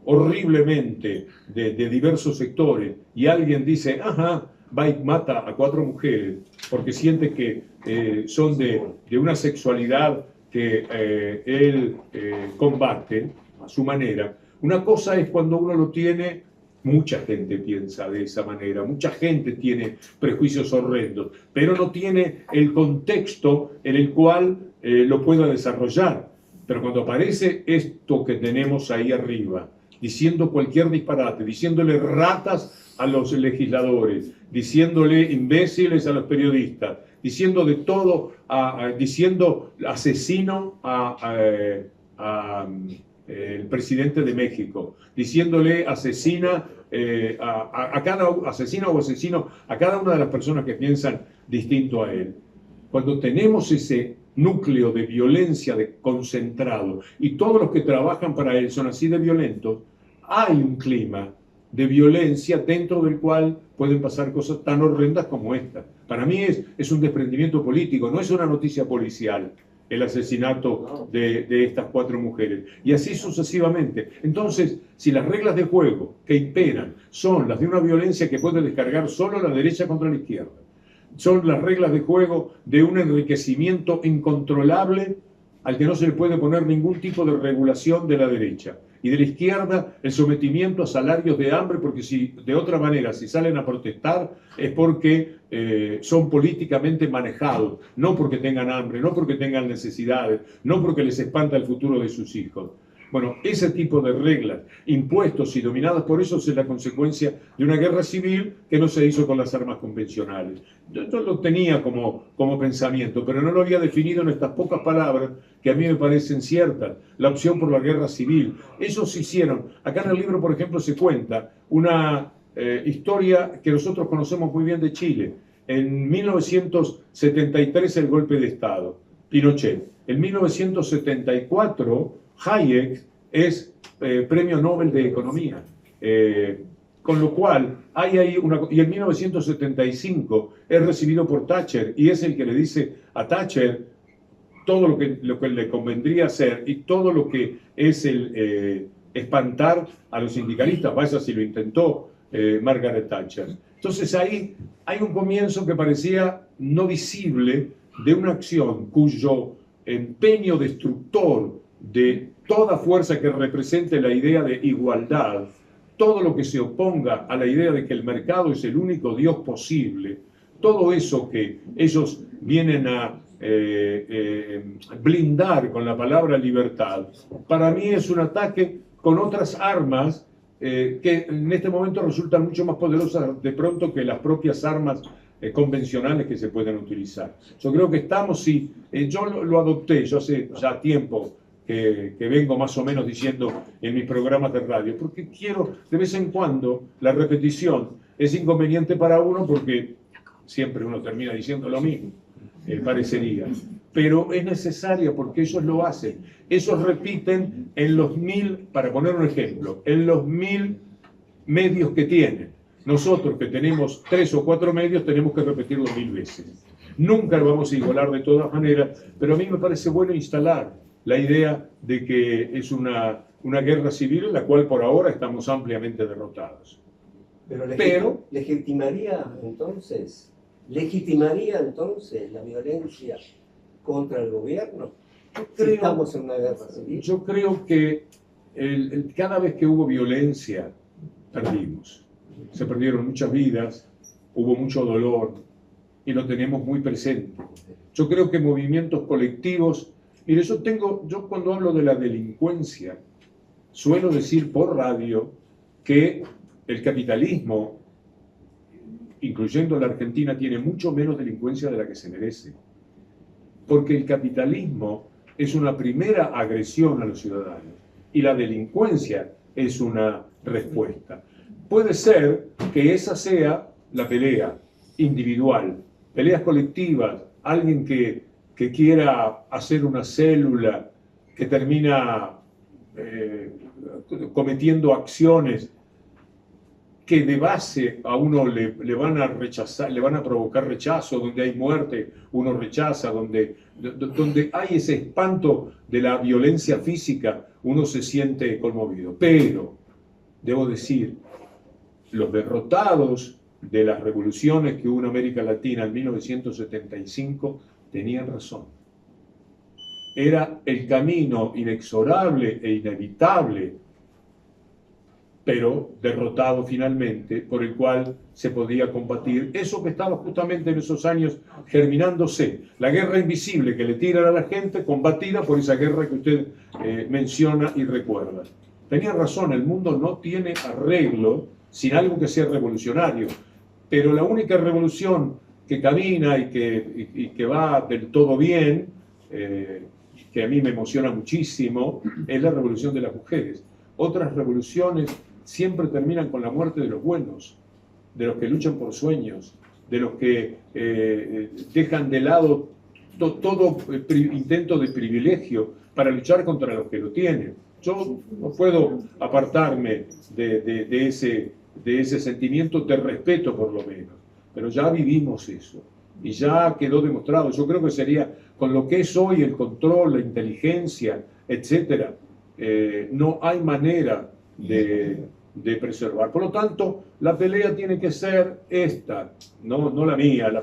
horriblemente de diversos sectores, y alguien dice, ajá, va y mata a 4 mujeres porque siente que son de una sexualidad que él combate a su manera. Una cosa es cuando uno lo tiene, mucha gente piensa de esa manera, mucha gente tiene prejuicios horrendos, pero no tiene el contexto en el cual lo pueda desarrollar. Pero cuando aparece esto que tenemos ahí arriba, diciendo cualquier disparate, diciéndole ratas a los legisladores, diciéndole imbéciles a los periodistas, diciendo de todo, diciendo asesino el presidente de México, diciéndole asesina a cada una de las personas que piensan distinto a él. Cuando tenemos ese núcleo de violencia concentrado y todos los que trabajan para él son así de violentos, hay un clima de violencia dentro del cual pueden pasar cosas tan horrendas como esta. Para mí es un desprendimiento político, no es una noticia policial el asesinato de estas 4 mujeres. Y así sucesivamente. Entonces, si las reglas de juego que imperan son las de una violencia que puede descargar solo la derecha contra la izquierda, son las reglas de juego de un enriquecimiento incontrolable al que no se le puede poner ningún tipo de regulación de la derecha, y de la izquierda el sometimiento a salarios de hambre, porque si de otra manera si salen a protestar es porque son políticamente manejados, no porque tengan hambre, no porque tengan necesidades, no porque les espanta el futuro de sus hijos. Bueno, ese tipo de reglas impuestos y dominadas por eso es la consecuencia de una guerra civil que no se hizo con las armas convencionales. Yo lo tenía como pensamiento, pero no lo había definido en estas pocas palabras que a mí me parecen ciertas. La opción por la guerra civil. Ellos hicieron, acá en el libro, por ejemplo, se cuenta una historia que nosotros conocemos muy bien de Chile. En 1973 el golpe de Estado, Pinochet. En 1974 Hayek es premio Nobel de Economía. Con lo cual, hay ahí y en 1975 es recibido por Thatcher y es el que le dice a Thatcher todo lo que le convendría hacer y todo lo que es el espantar a los sindicalistas. Vaya si lo intentó Margaret Thatcher. Entonces ahí hay un comienzo que parecía no visible de una acción cuyo empeño destructor de toda fuerza que represente la idea de igualdad, todo lo que se oponga a la idea de que el mercado es el único Dios posible, todo eso que ellos vienen a blindar con la palabra libertad, para mí es un ataque con otras armas que en este momento resultan mucho más poderosas de pronto que las propias armas convencionales que se pueden utilizar. Yo creo que estamos, yo lo adopté, yo hace ya tiempo, que vengo más o menos diciendo en mis programas de radio, porque quiero, de vez en cuando, la repetición es inconveniente para uno porque siempre uno termina diciendo lo mismo, parecería, pero es necesaria porque ellos lo hacen. Ellos repiten en los 1000, para poner un ejemplo, en los 1000 medios que tienen. Nosotros que tenemos 3 o 4 medios tenemos que repetirlo 1000 veces. Nunca lo vamos a igualar de todas maneras, pero a mí me parece bueno instalar la idea de que es una guerra civil en la cual por ahora estamos ampliamente derrotados. Pero legitimaría entonces la violencia contra el gobierno. Si estamos en una guerra civil. Yo creo que cada vez que hubo violencia, perdimos. Se perdieron muchas vidas, hubo mucho dolor y lo tenemos muy presente. Yo creo que movimientos colectivos. Mire, yo cuando hablo de la delincuencia, suelo decir por radio que el capitalismo, incluyendo la Argentina, tiene mucho menos delincuencia de la que se merece. Porque el capitalismo es una primera agresión a los ciudadanos y la delincuencia es una respuesta. Puede ser que esa sea la pelea individual, peleas colectivas, alguien que quiera hacer una célula que termina cometiendo acciones que de base a uno le van a rechazar, le van a provocar rechazo, donde hay muerte, uno rechaza, donde hay ese espanto de la violencia física, uno se siente conmovido. Pero, debo decir, los derrotados de las revoluciones que hubo en América Latina en 1975 tenían razón. Era el camino inexorable e inevitable, pero derrotado finalmente, por el cual se podía combatir eso que estaba justamente en esos años germinándose, la guerra invisible que le tiran a la gente, combatida por esa guerra que usted menciona y recuerda. Tenía razón, el mundo no tiene arreglo sin algo que sea revolucionario, pero la única revolución que camina y que va del todo bien, que a mí me emociona muchísimo, es la revolución de las mujeres. Otras revoluciones siempre terminan con la muerte de los buenos, de los que luchan por sueños, de los que dejan de lado todo intento de privilegio para luchar contra los que lo tienen. Yo no puedo apartarme de ese sentimiento de respeto, por lo menos, pero ya vivimos eso y ya quedó demostrado. Yo creo que sería, con lo que es hoy el control, la inteligencia, etcétera, no hay manera de preservar. Por lo tanto, la pelea tiene que ser esta, no la mía, la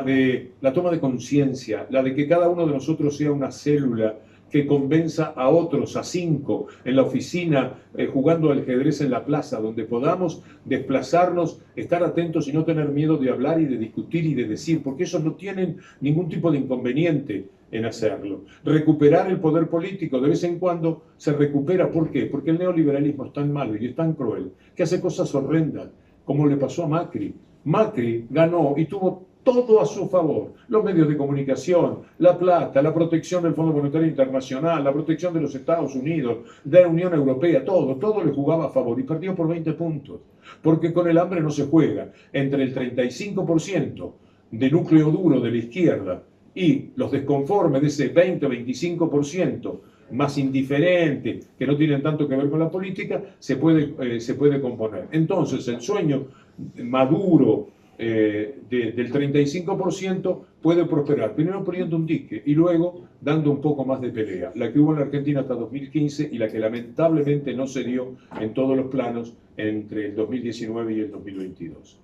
de la toma de conciencia, la de que cada uno de nosotros sea una célula que convenza a otros, a 5, en la oficina, jugando al ajedrez en la plaza, donde podamos desplazarnos, estar atentos y no tener miedo de hablar y de discutir y de decir, porque ellos no tienen ningún tipo de inconveniente en hacerlo. Recuperar el poder político, de vez en cuando se recupera. ¿Por qué? Porque el neoliberalismo es tan malo y es tan cruel que hace cosas horrendas, como le pasó a Macri. Macri ganó y tuvo todo a su favor, los medios de comunicación, la plata, la protección del Fondo Monetario Internacional, la protección de los Estados Unidos, de la Unión Europea, todo le jugaba a favor y perdió por 20 puntos, porque con el hambre no se juega. Entre el 35% de núcleo duro de la izquierda y los desconformes de ese 20-25% más indiferente, que no tienen tanto que ver con la política, se puede componer. Entonces el sueño maduro del 35% puede prosperar, primero poniendo un dique y luego dando un poco más de pelea, la que hubo en la Argentina hasta 2015 y la que lamentablemente no se dio en todos los planos entre el 2019 y el 2022.